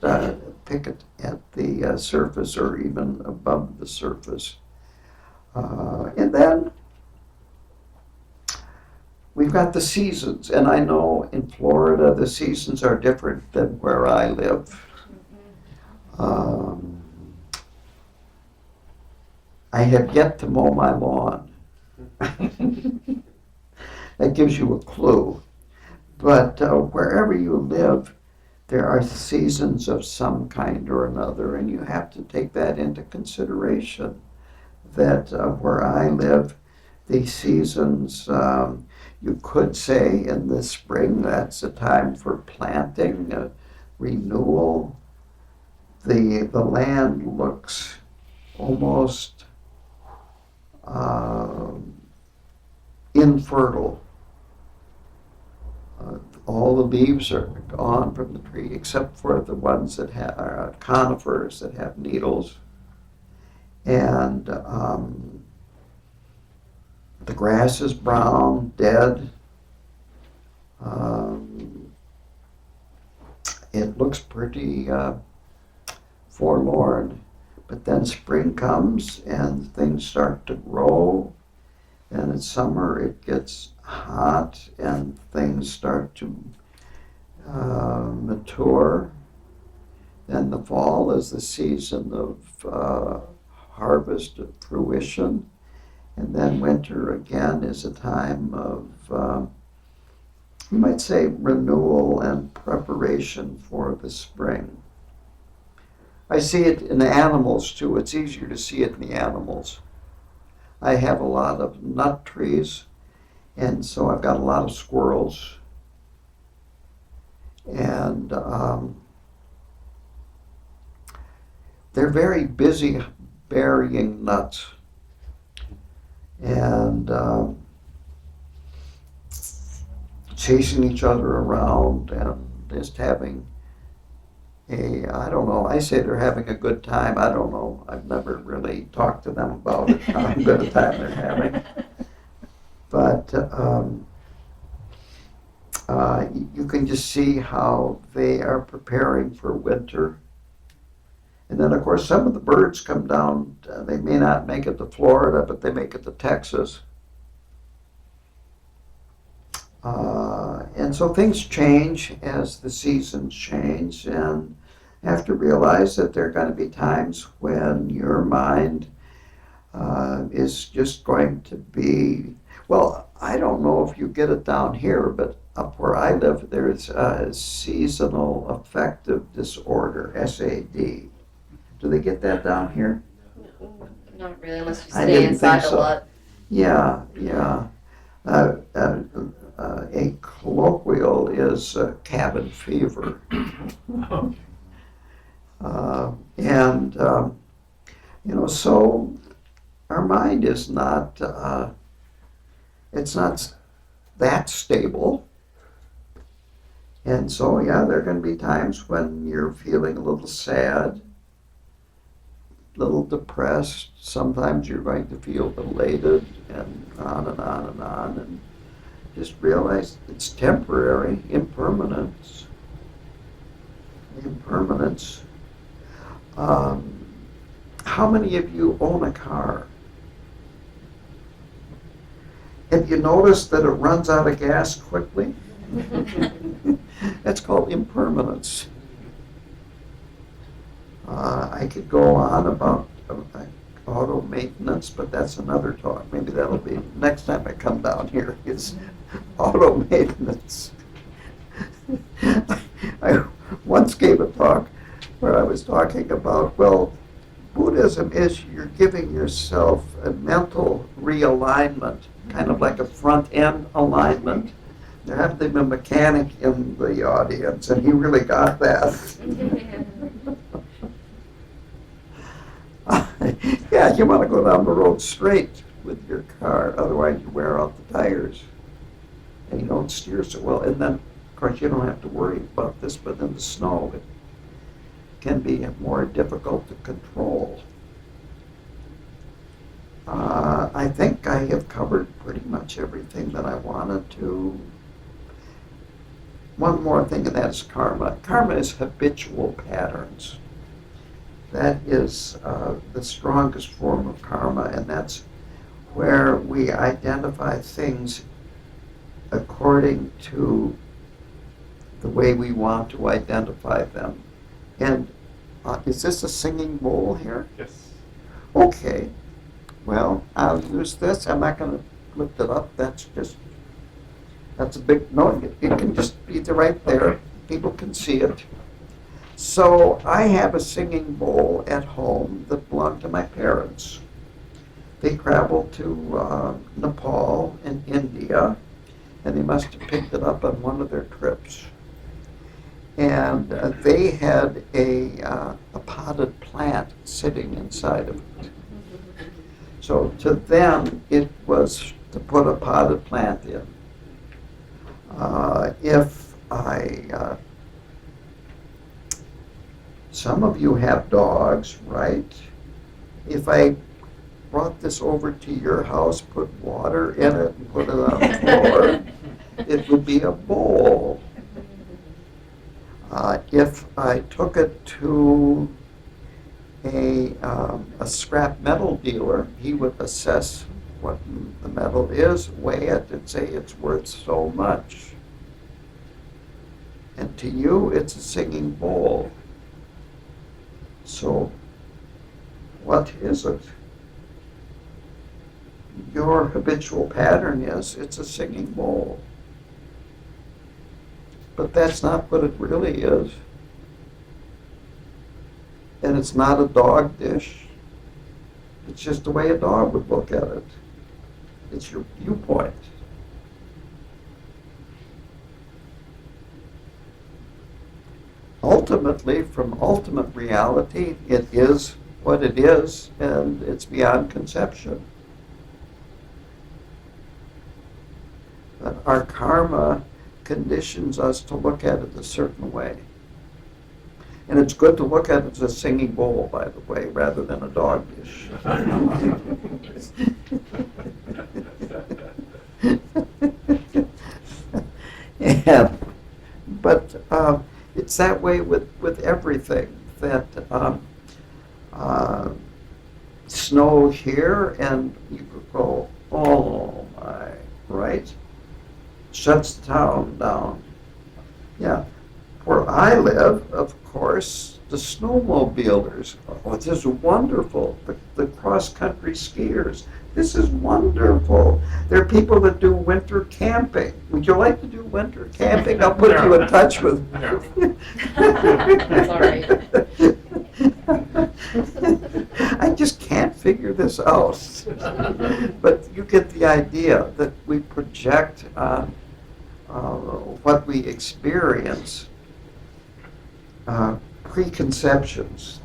pick it at the surface or even above the surface. And then we've got the seasons, and I know in Florida the seasons are different than where I live. I have yet to mow my lawn. That gives you a clue. But wherever you live, there are seasons of some kind or another, and you have to take that into consideration. That where I live, the seasons, you could say in the spring, that's a time for planting, renewal. The land looks almost infertile. All the leaves are gone from the tree except for the ones that are conifers that have needles. And the grass is brown, dead. It looks pretty forlorn. But then spring comes and things start to grow. And in summer it gets hot and things start to mature. Then the fall is the season of harvest, of fruition. And then winter again is a time of, you might say, renewal and preparation for the spring. I see it in the animals too. It's easier to see it in the animals. I have a lot of nut trees, And so I've got a lot of squirrels. And they're very busy burying nuts. And chasing each other around and just having I don't know, I say they're having a good time. I don't know. I've never really talked to them about it, how good a time they're having. But you can just see how they are preparing for winter. And then, of course, some of the birds come down. They may not make it to Florida, but they make it to Texas. And so things change as the seasons change, and you have to realize that there are going to be times when your mind is just going to be, well, I don't know if you get it down here, but up where I live, there's a seasonal affective disorder, SAD. Do they get that down here? Not really, unless you I stay didn't inside think a so. lot. Yeah. A colloquial is cabin fever. And so our mind is not, it's not that stable. And so, yeah, there are going to be times when you're feeling a little sad, a little depressed. Sometimes you're going to feel elated, and on and on and on. And just realize it's temporary, impermanence. Impermanence. How many of you own a car? Have you noticed that it runs out of gas quickly? That's called impermanence. I could go on about auto maintenance, but that's another talk. Maybe that'll be next time I come down here, is auto maintenance. I once gave a talk where I was talking about, well, Buddhism is you're giving yourself a mental realignment, kind of like a front end alignment. There happened to be a mechanic in the audience, and he really got that. Yeah, you want to go down the road straight with your car, otherwise you wear out the tires and you don't steer so well. And then, of course, you don't have to worry about this, but in the snow, it can be more difficult to control. I think I have covered pretty much everything that I wanted to. One more thing, and that's karma. Karma is habitual patterns. That is the strongest form of karma, and that's where we identify things according to the way we want to identify them. And is this a singing bowl here? Yes. Okay. Well, I'll use this. I'm not going to lift it up. That's a big, no, it can just be right there. Okay. People can see it. So I have a singing bowl at home that belonged to my parents. They traveled to Nepal and India, and they must have picked it up on one of their trips. And they had a potted plant sitting inside of it. So to them, it was to put a potted plant in. If I, some of you have dogs, right? If I brought this over to your house, put water in it, and put it on the floor, it would be a bowl. If I took it to a scrap metal dealer, he would assess what the metal is, weigh it, and say it's worth so much. And to you, it's a singing bowl. So, what is it? Your habitual pattern is it's a singing bowl. But that's not what it really is. And it's not a dog dish. It's just the way a dog would look at it. It's your viewpoint. ultimately, from ultimate reality, it is what it is, and it's beyond conception. But our karma conditions us to look at it a certain way. And it's good to look at it as a singing bowl, by the way, rather than a dog dish. Yeah, but it's that way with everything, that snow here and you could go, oh my, right? Shuts the town down. Yeah. Where I live, of course, the snowmobilers, oh, this is wonderful. The cross-country skiers, this is wonderful. There are people that do winter camping. Would you like to do winter camping? I'll put you in touch with. That's all right. I just can't figure this out. But you get the idea that we project on what we experience preconceptions,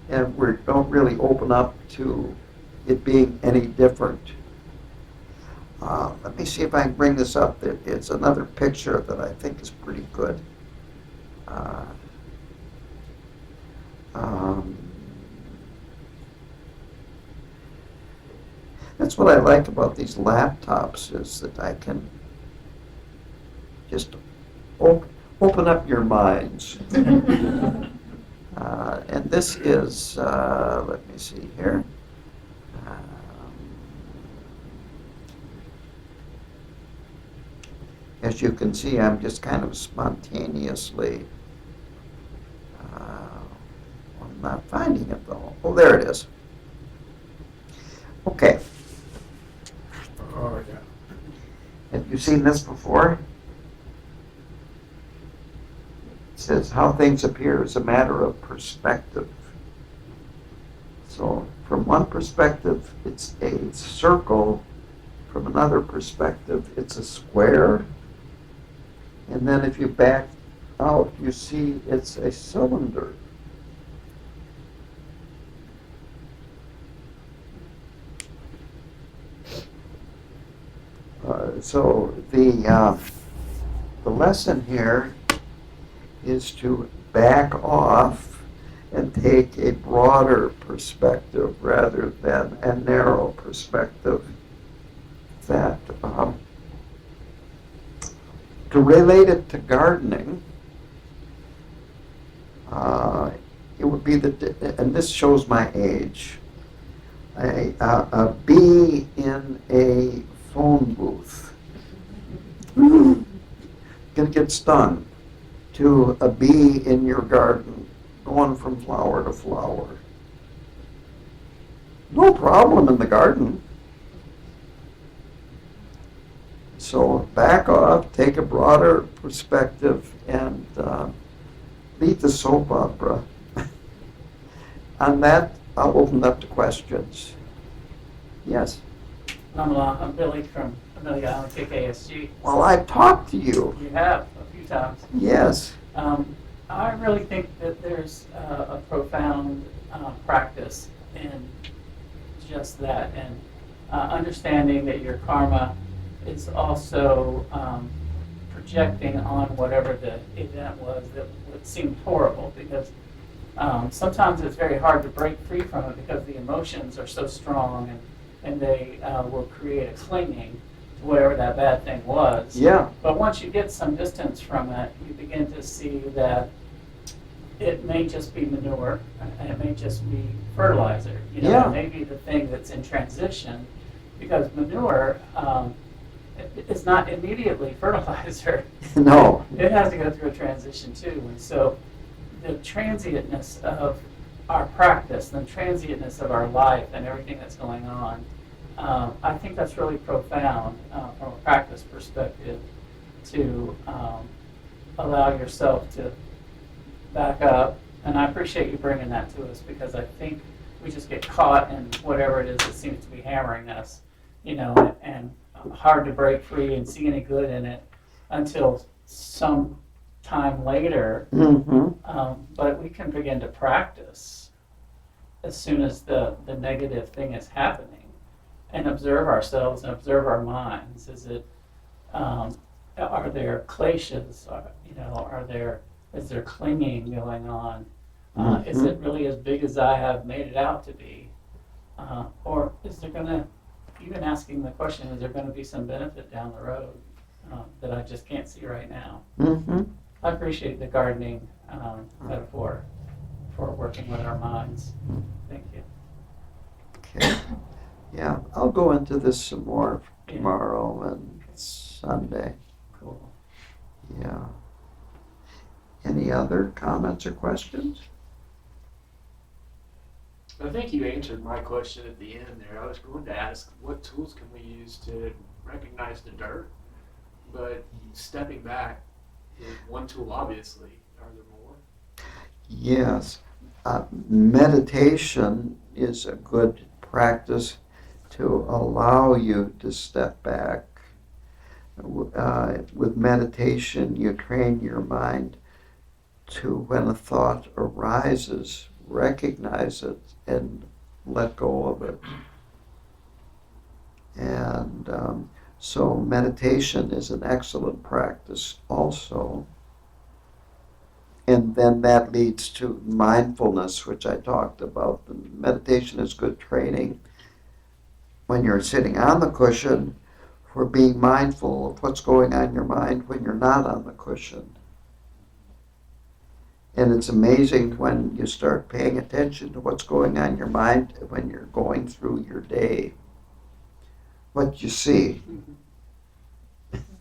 and we don't really open up to it being any different. Let me see if I can bring this up. It's another picture that I think is pretty good. That's what I like about these laptops, is that I can just open up your minds. And this is, let me see here. As you can see, I'm just kind of spontaneously, I'm not finding it though. Oh, there it is. Okay. Oh, yeah. Have you seen this before? It says how things appear is a matter of perspective. So from one perspective, it's a circle. From another perspective, it's a square. And then if you back out, you see it's a cylinder. So the lesson here is to back off and take a broader perspective rather than a narrow perspective. That to relate it to gardening, it would be and this shows my age, a bee in a phone booth gonna get stung, to a bee in your garden going from flower to flower. No problem in the garden. So back off, take a broader perspective, and leave the soap opera. On that, I'll open up to questions. Yes? I'm Billy from Amelia Island KKSG. Well, I've talked to you. You have a few times. Yes. I really think that there's a profound practice in just that, and understanding that your karma is also projecting on whatever the event was that seemed horrible, because sometimes it's very hard to break free from it because the emotions are so strong, and they will create a clinging to whatever that bad thing was. Yeah. But once you get some distance from it, you begin to see that it may just be manure, and it may just be fertilizer. Yeah. It may be the thing that's in transition, because manure is not immediately fertilizer. No. It has to go through a transition too. And so the transientness of our practice, the transientness of our life and everything that's going on, I think that's really profound from a practice perspective, to allow yourself to back up. And I appreciate you bringing that to us, because I think we just get caught in whatever it is that seems to be hammering us, and hard to break free and see any good in it until some time later, but we can begin to practice as soon as the negative thing is happening, and observe ourselves and observe our minds. Is it are there kleshas? Is there clinging going on? Is it really as big as I have made it out to be? Or is there gonna, even asking the question, is there gonna be some benefit down the road that I just can't see right now? I appreciate the gardening metaphor for working with our minds. Thank you. Okay. Yeah, I'll go into this some more tomorrow and Sunday. Cool. Yeah. Any other comments or questions? I think you answered my question at the end there. I was going to ask, what tools can we use to recognize the dirt? But stepping back, one tool obviously. Are there more? Yes. Meditation is a good practice to allow you to step back. With meditation, you train your mind to, when a thought arises, recognize it and let go of it. And so meditation is an excellent practice also. And then that leads to mindfulness, which I talked about. The meditation is good training when you're sitting on the cushion for being mindful of what's going on in your mind when you're not on the cushion. And it's amazing when you start paying attention to what's going on in your mind when you're going through your day, what you see.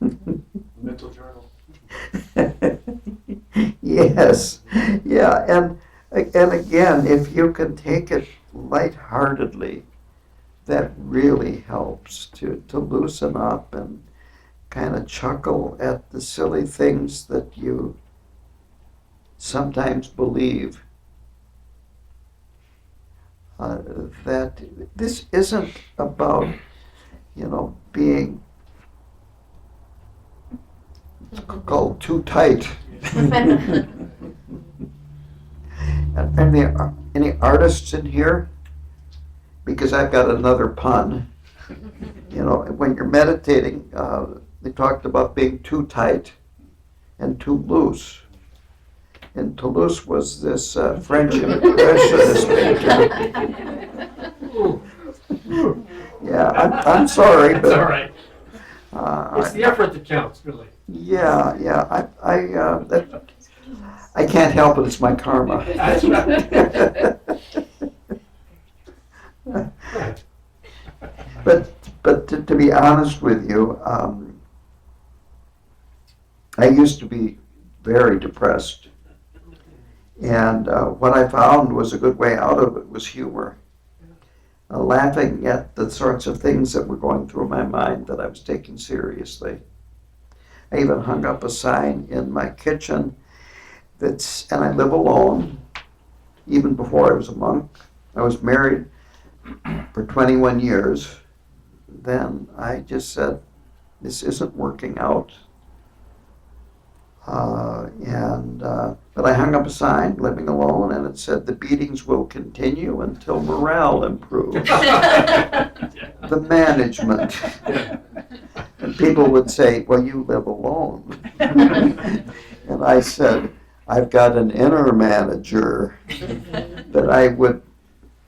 Mental journal. Yes, yeah, and again, if you can take it lightheartedly, that really helps to loosen up and kind of chuckle at the silly things that you sometimes believe. That this isn't about, being called too tight. Are there any artists in here? Because I've got another pun. When you're meditating, they talked about being too tight and too loose. And Toulouse was this French impressionist painter. Yeah, I'm sorry, It's all but right. It's the effort that counts, really. yeah, I can't help it. It's my karma. That's right. But to be honest with you, I used to be very depressed. And what I found was a good way out of it was humor. Laughing at the sorts of things that were going through my mind that I was taking seriously. I even hung up a sign in my kitchen and I live alone, even before I was a monk. I was married for 21 years. Then I just said, this isn't working out. But I hung up a sign, living alone, and it said, the beatings will continue until morale improves. The management. And people would say, well, you live alone. And I said, I've got an inner manager that I would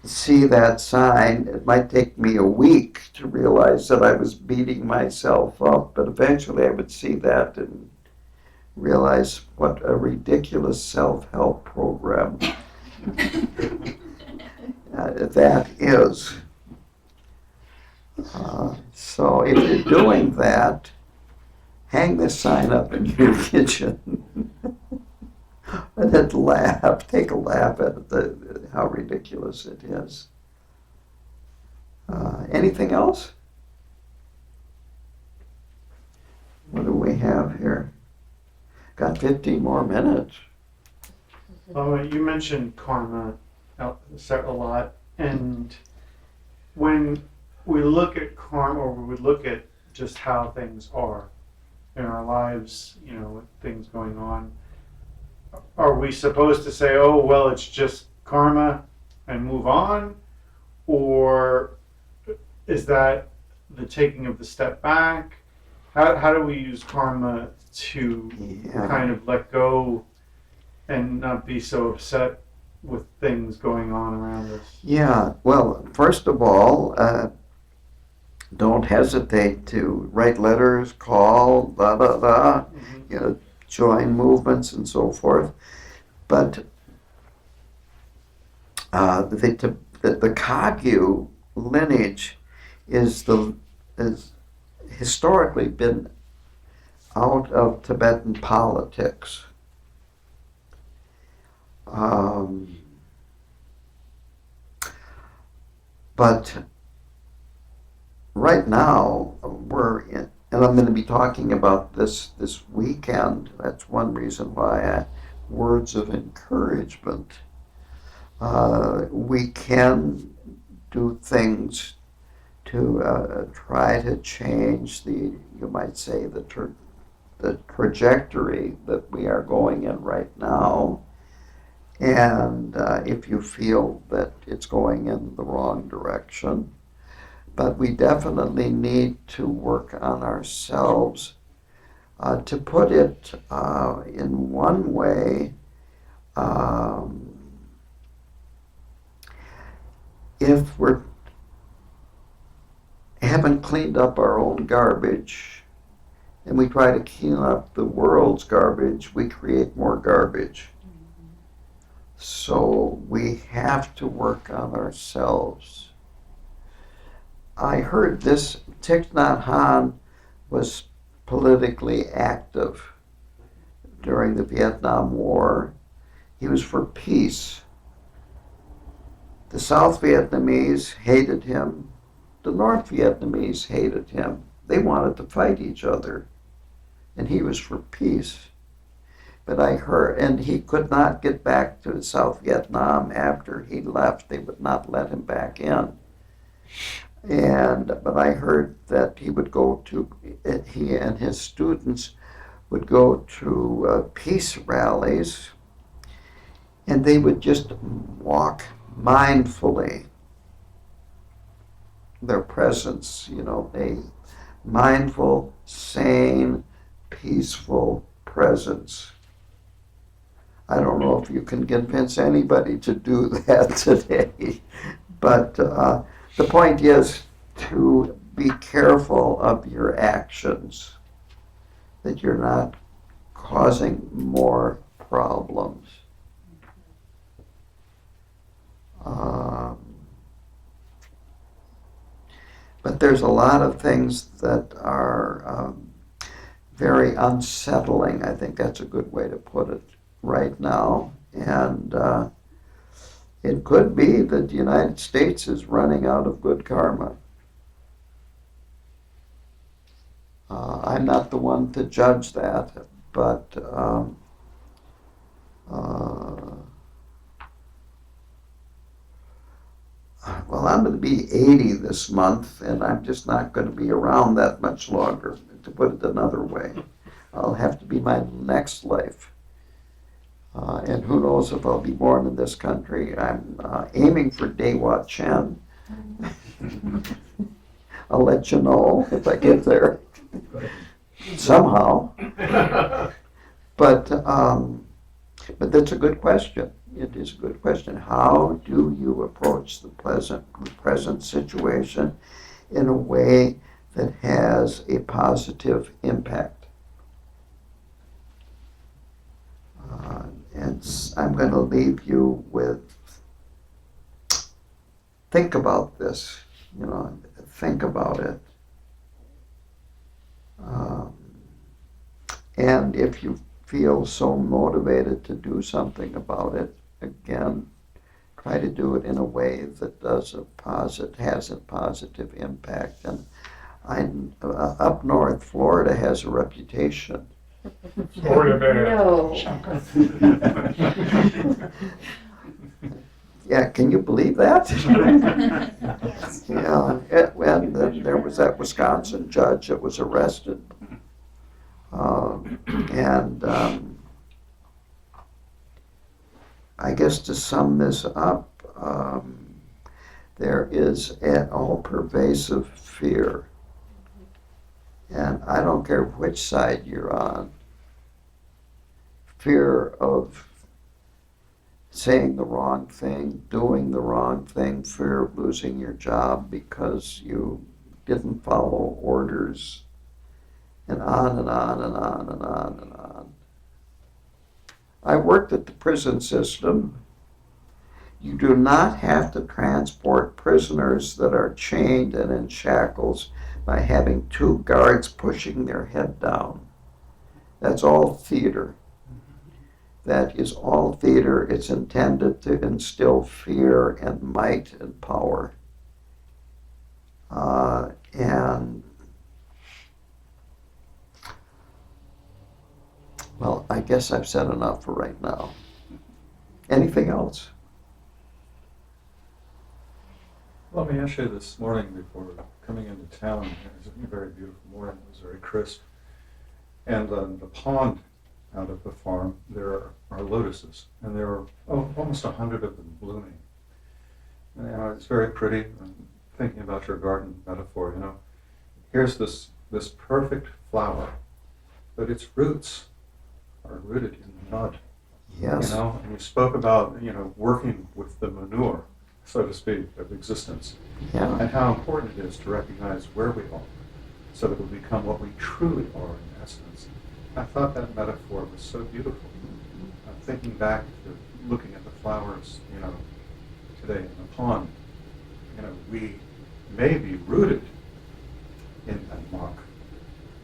see that sign. It might take me a week to realize that I was beating myself up, but eventually I would see that and realize what a ridiculous self-help program that is. So if you're doing that, hang this sign up in your kitchen and then laugh, take a laugh at how ridiculous it is. Anything else? What do we have here? Got 15 more minutes. You mentioned karma a lot, and when we look at karma, or we look at just how things are in our lives, with things going on, are we supposed to say, oh, well, it's just karma and move on? Or is that the taking of the step back? How do we use karma to Yeah. kind of let go and not be so upset with things going on around us? Yeah, well, first of all, don't hesitate to write letters, call, blah, blah, blah, you know, join movements and so forth. But the Kagyu lineage is historically been out of Tibetan politics. But right now we're in, and I'm going to be talking about this weekend. That's one reason why words of encouragement. We can do things to try to change you might say, the trajectory that we are going in right now. And if you feel that it's going in the wrong direction, but we definitely need to work on ourselves. To put it in one way, if we haven't cleaned up our own garbage and we try to clean up the world's garbage, we create more garbage. So we have to work on ourselves. I heard this, Thich Nhat Hanh was politically active during the Vietnam War. He was for peace. The South Vietnamese hated him. The North Vietnamese hated him. They wanted to fight each other. And he was for peace. But I heard, and he could not get back to South Vietnam after he left. They would not let him back in. But I heard that he and his students would go to peace rallies, and they would just walk mindfully. Their presence, a mindful, sane, peaceful presence. I don't know if you can convince anybody to do that today, but the point is to be careful of your actions, that you're not causing more problems. But there's a lot of things that are very unsettling. I think that's a good way to put it right now. And it could be that the United States is running out of good karma. I'm not the one to judge that, but well, I'm going to be 80 this month, and I'm just not going to be around that much longer, to put it another way. I'll have to be my next life. And who knows if I'll be born in this country. I'm aiming for Dewa Chen. I'll let you know if I get there somehow. But that's a good question. It is a good question. How do you approach the present situation in a way that has a positive impact? And I'm going to leave you with, think about this, think about it. And if you feel so motivated to do something about it, again, try to do it in a way that has a positive impact. And up north, Florida has a reputation. Florida man. No. Yeah, can you believe that? Yeah, and then there was that Wisconsin judge that was arrested. I guess to sum this up, there is an all-pervasive fear. And I don't care which side you're on. Fear of saying the wrong thing, doing the wrong thing, fear of losing your job because you didn't follow orders, and on and on and on and on and on. I worked at the prison system. You do not have to transport prisoners that are chained and in shackles by having two guards pushing their head down. That's all theater. That is all theater. It's intended to instill fear and might and power. Well, I guess I've said enough for right now. Anything else? Lama Yeshe, this morning before coming into town, it was a very beautiful morning. It was very crisp. And on the pond out of the farm, there are lotuses, and there are almost 100 of them blooming. And, it's very pretty. I'm thinking about your garden metaphor. Here's this perfect flower, but its roots are rooted in the mud. Yes. And you spoke about working with the manure, so to speak, of existence, Yeah. and how important it is to recognize where we are, so that we become what we truly are in essence. I thought that metaphor was so beautiful. I'm thinking back to looking at the flowers, today in the pond. We may be rooted in that muck,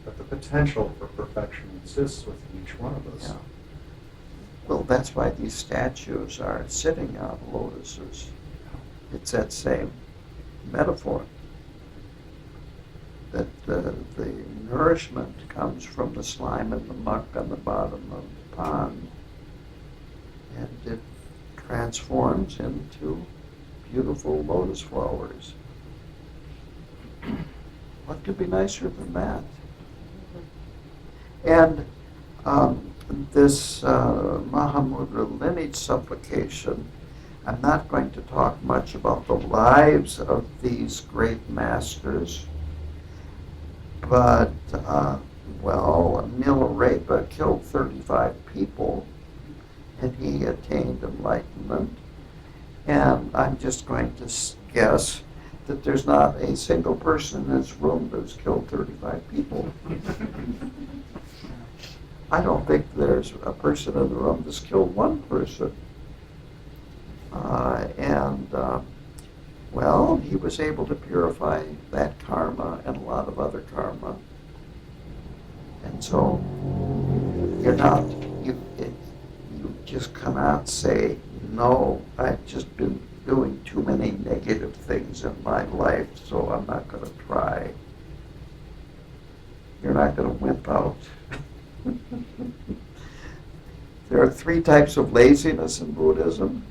but the potential for perfection exists within each one of us. Yeah. Well, that's why these statues are sitting on lotuses. It's that same metaphor. That the nourishment comes from the slime and the muck on the bottom of the pond, and it transforms into beautiful lotus flowers. What could be nicer than that? And this Mahamudra lineage supplication, I'm not going to talk much about the lives of these great masters, but, Milarepa killed 35 people, and he attained enlightenment. And I'm just going to guess that there's not a single person in this room that's killed 35 people. I don't think there's a person in the room that's killed one person. He was able to purify that karma and a lot of other karma. And so you just cannot say, no, I've just been doing too many negative things in my life, so I'm not going to try. You're not going to wimp out. There are 3 types of laziness in Buddhism.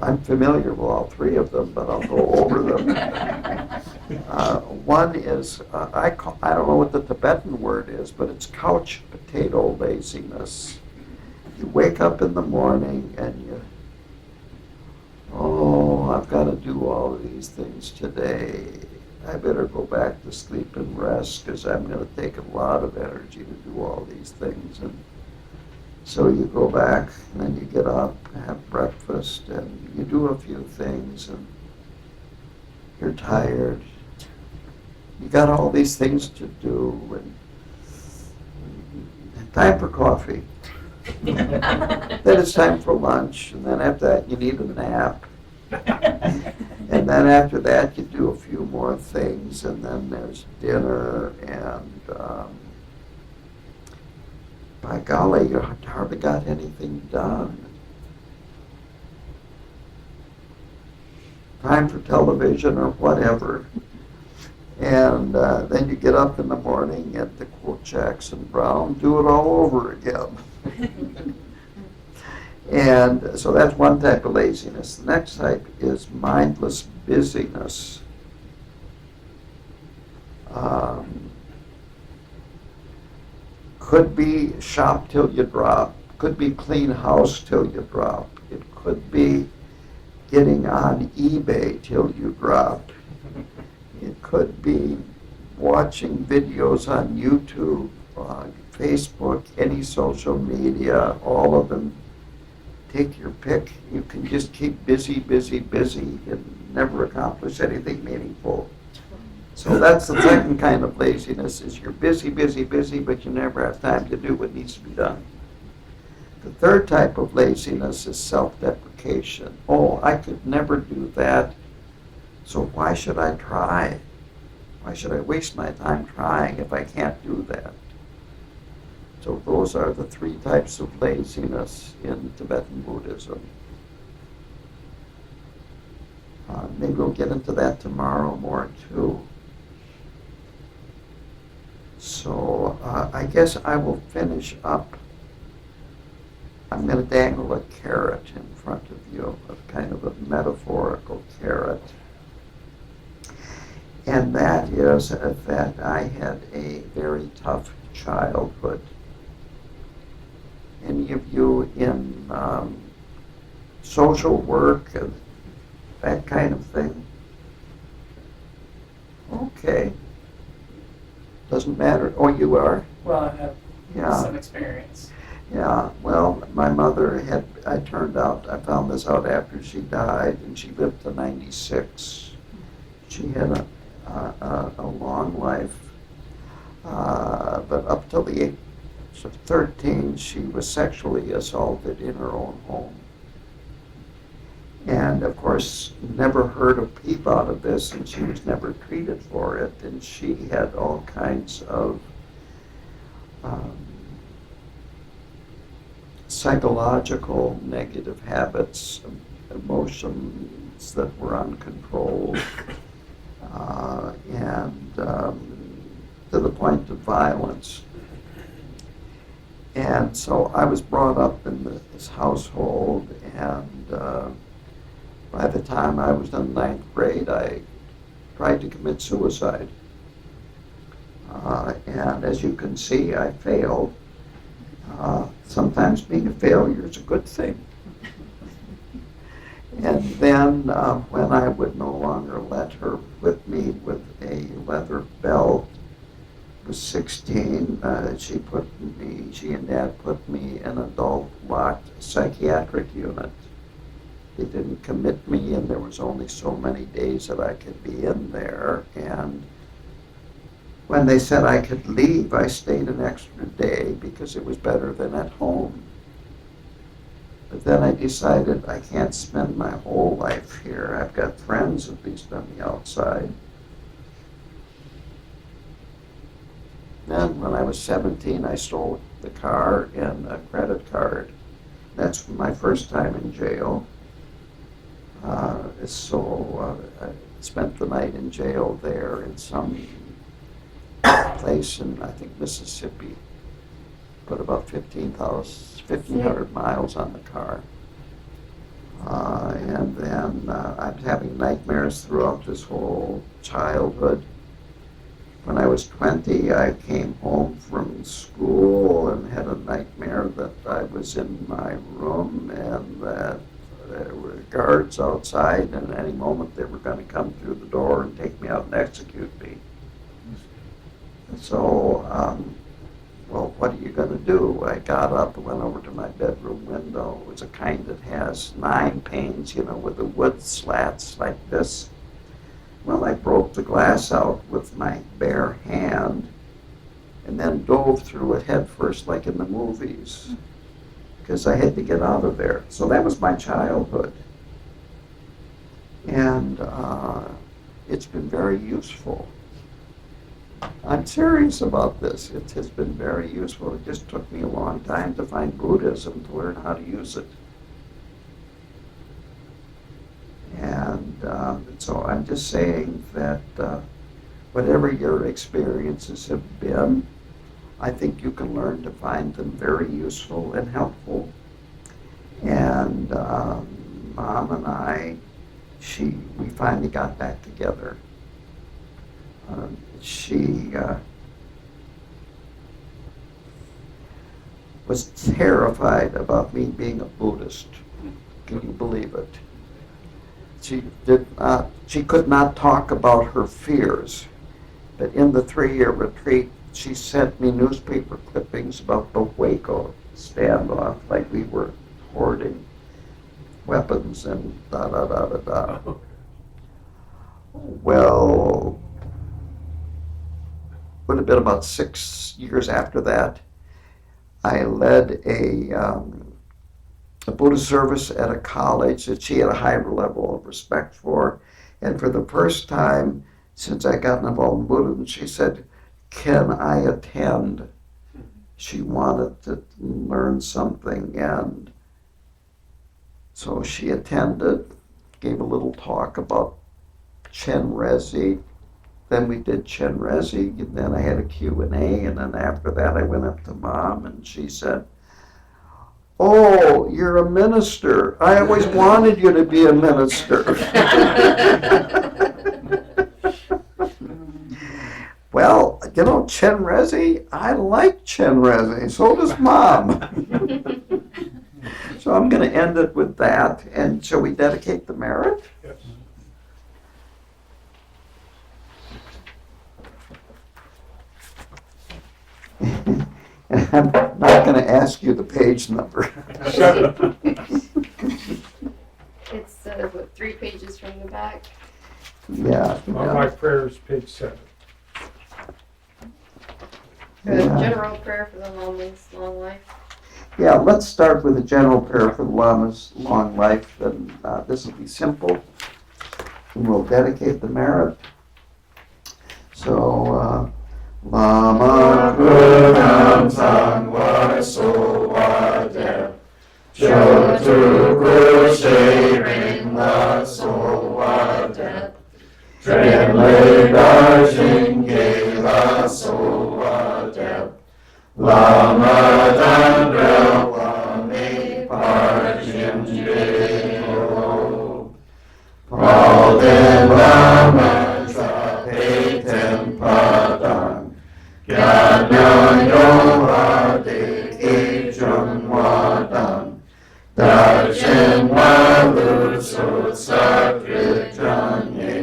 I'm familiar with all 3 of them, but I'll go over them. One is, I don't know what the Tibetan word is, but it's couch potato laziness. You wake up in the morning and I've got to do all of these things today. I better go back to sleep and rest because I'm going to take a lot of energy to do all these things. And so you go back and then you get up, have breakfast, and you do a few things, and you're tired. You got all these things to do, and time for coffee. Then it's time for lunch, and then after that you need a nap. And then after that you do a few more things, and then there's dinner, and by golly, you hardly got anything done. Time for television or whatever. And then you get up in the morning and to quote Jackson Brown, do it all over again. And so that's one type of laziness. The next type is mindless busyness. Could be shop till you drop, could be clean house till you drop. It could be getting on eBay till you drop. It could be watching videos on YouTube, Facebook, any social media, all of them. Take your pick. You can just keep busy, busy, busy and never accomplish anything meaningful. So that's the second kind of laziness, is you're busy, busy, busy, but you never have time to do what needs to be done. The third type of laziness is self-deprecation. Oh, I could never do that, so why should I try? Why should I waste my time trying if I can't do that? So those are the three types of laziness in Tibetan Buddhism. Maybe we'll get into that tomorrow more too. So I guess I will finish up. I'm going to dangle a carrot in front of you, a kind of a metaphorical carrot. And that is that I had a very tough childhood. Any of you in social work, that kind of thing? Okay. Doesn't matter. Oh, you are? Well, I have Yeah. some experience. Yeah, well, my mother had, I found this out after she died, and she lived to 96. She had a long life, but up till the age of 13, she was sexually assaulted in her own home. And of course, never heard a peep out of this, and she was never treated for it, and she had all kinds of psychological negative habits, emotions that were uncontrolled, and to the point of violence. And so I was brought up in this household, and by the time I was in 9th grade, I tried to commit suicide. And as you can see, I failed. Sometimes being a failure is a good thing. And then when I would no longer let her whip me with a leather belt, I was 16, she and Dad put me in an adult locked psychiatric unit. They didn't commit me, and there was only so many days that I could be in there. And when they said I could leave, I stayed an extra day because it was better than at home. But then I decided I can't spend my whole life here. I've got friends, at least on the outside. Then when I was 17, I stole the car and a credit card. That's my first time in jail. I spent the night in jail there in some place in, I think, Mississippi. Put about 1,500 miles on the car. And then I was having nightmares throughout this whole childhood. When I was 20, I came home from school and had a nightmare that I was in my room and that there were guards outside, and at any moment they were going to come through the door and take me out and execute me. So, well, what are you going to do? I got up and went over to my bedroom window. It was a kind that has 9 panes, with the wood slats like this. Well, I broke the glass out with my bare hand and then dove through it head first like in the movies because I had to get out of there. So that was my childhood. And it's been very useful. I'm serious about this. It has been very useful. It just took me a long time to find Buddhism to learn how to use it. And so I'm just saying that whatever your experiences have been, I think you can learn to find them very useful and helpful. And Mom and I, we finally got back together. She was was terrified about me being a Buddhist. Can you believe it? She could not talk about her fears. But in the 3-year retreat, she sent me newspaper clippings about the Waco standoff, like we were hoarding weapons and da da da da da. Well, would have been about 6 years after that. I led a Buddhist service at a college that she had a high level of respect for, and for the first time since I got involved in Buddhism, she said, "Can I attend?" She wanted to learn something, and so she attended, gave a little talk about Chen Rezi. Then we did Chen Rezi, and then I had a Q&A, and then after that I went up to Mom, and she said, "Oh, you're a minister. I always wanted you to be a minister." Well, you know, Chen Rezi, I like Chen Rezi, so does Mom. So I'm going to end it with that, and shall we dedicate the merit? Yes. And I'm not going to ask you the page number. 7. It's, what, 3 pages from the back? Yeah. On my prayers, page 7. Yeah. General prayer for the Lama's long life. Yeah, let's start with a general prayer for the Lama's long life, and this will be simple, and we'll dedicate the merit. So, Lama Khenchen Thrangu Rinpoche, Choling Rinpoche, Train Darshan Gela Sovadev, Lama Dandra Lame Parjim Jero, Palden Lama Trapetem Padang, Gyanyan Yoha De Kijun Wadang, Darshan Malu Sutsakrit Janye,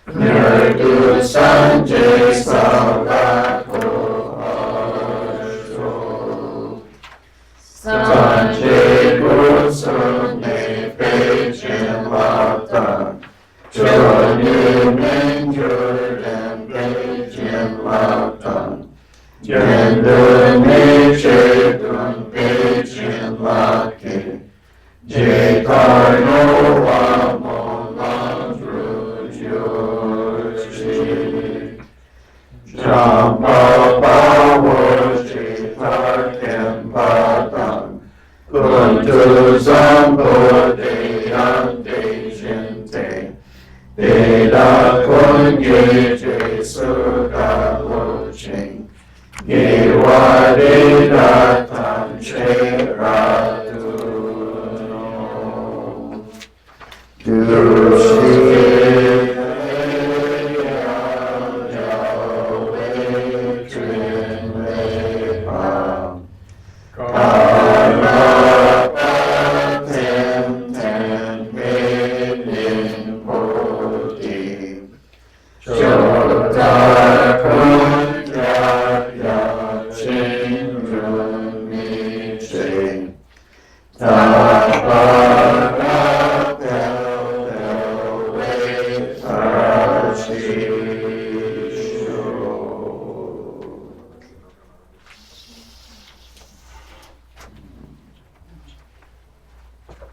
Nirdu Sanjay Savako Asho, Sanjay Gusune Pechin Latang, Choni Minjur and Pechin Latang, Yendu Nishe Dun Pechin Laki, Jitarno Wamo Landru Juji, Jamba Bawo Jitar Kempadang, Kuntu Zambo Deyante Jinte, Deda Kunye Jesuga Loching, Giwadi Datan Cheratu.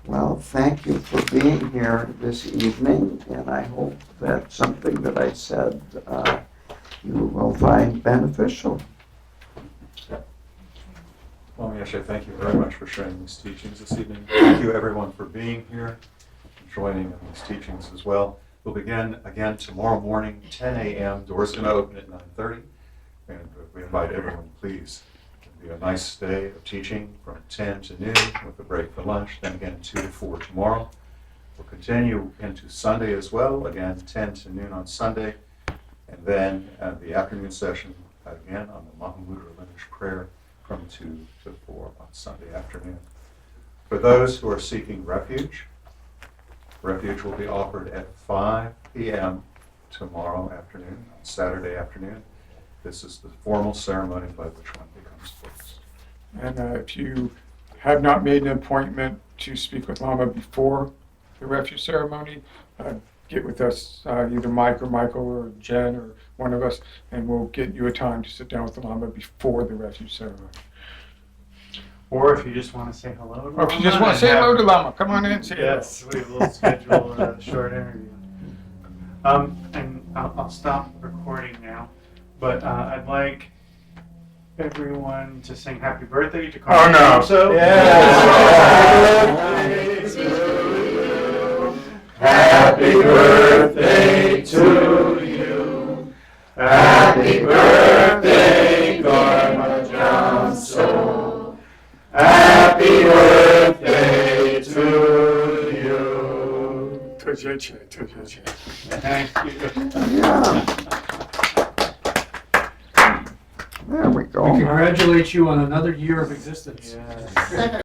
Well, thank you for being here this evening, and I hope that something that I said you will find beneficial. Lama Yeshe, thank you very much for sharing these teachings this evening. Thank you everyone for being here and joining in these teachings as well. We'll begin again tomorrow morning, 10 a.m. Doors going to open at 9:30, and we invite everyone, please. It'll be a nice day of teaching from 10 to noon with a break for lunch, then again 2 to 4 tomorrow. We'll continue into Sunday as well, again 10 to noon on Sunday, and then the afternoon session again on the Mahamudra Lineage prayer from 2 to 4 on Sunday afternoon. For those who are seeking refuge, refuge will be offered at 5 p.m. tomorrow afternoon, on Saturday afternoon. This is the formal ceremony by which one becomes Buddhist. And if you have not made an appointment to speak with Lama before the refuge ceremony, get with us, either Mike or Michael or Jen or one of us, and we'll get you a time to sit down with the Lama before the refuge ceremony. Or if you just want to say hello to Or if you just want to say hello to Lama, come on in and say hello. Yes, we will schedule a short interview. And I'll stop recording now, but I'd like everyone to sing happy birthday to Karme. Oh, no. So, Happy birthday to you. Happy birthday, Karma Johnson. Happy birthday to you. Thank you. Yeah. There we go. Congratulate you on another year of existence. Yes.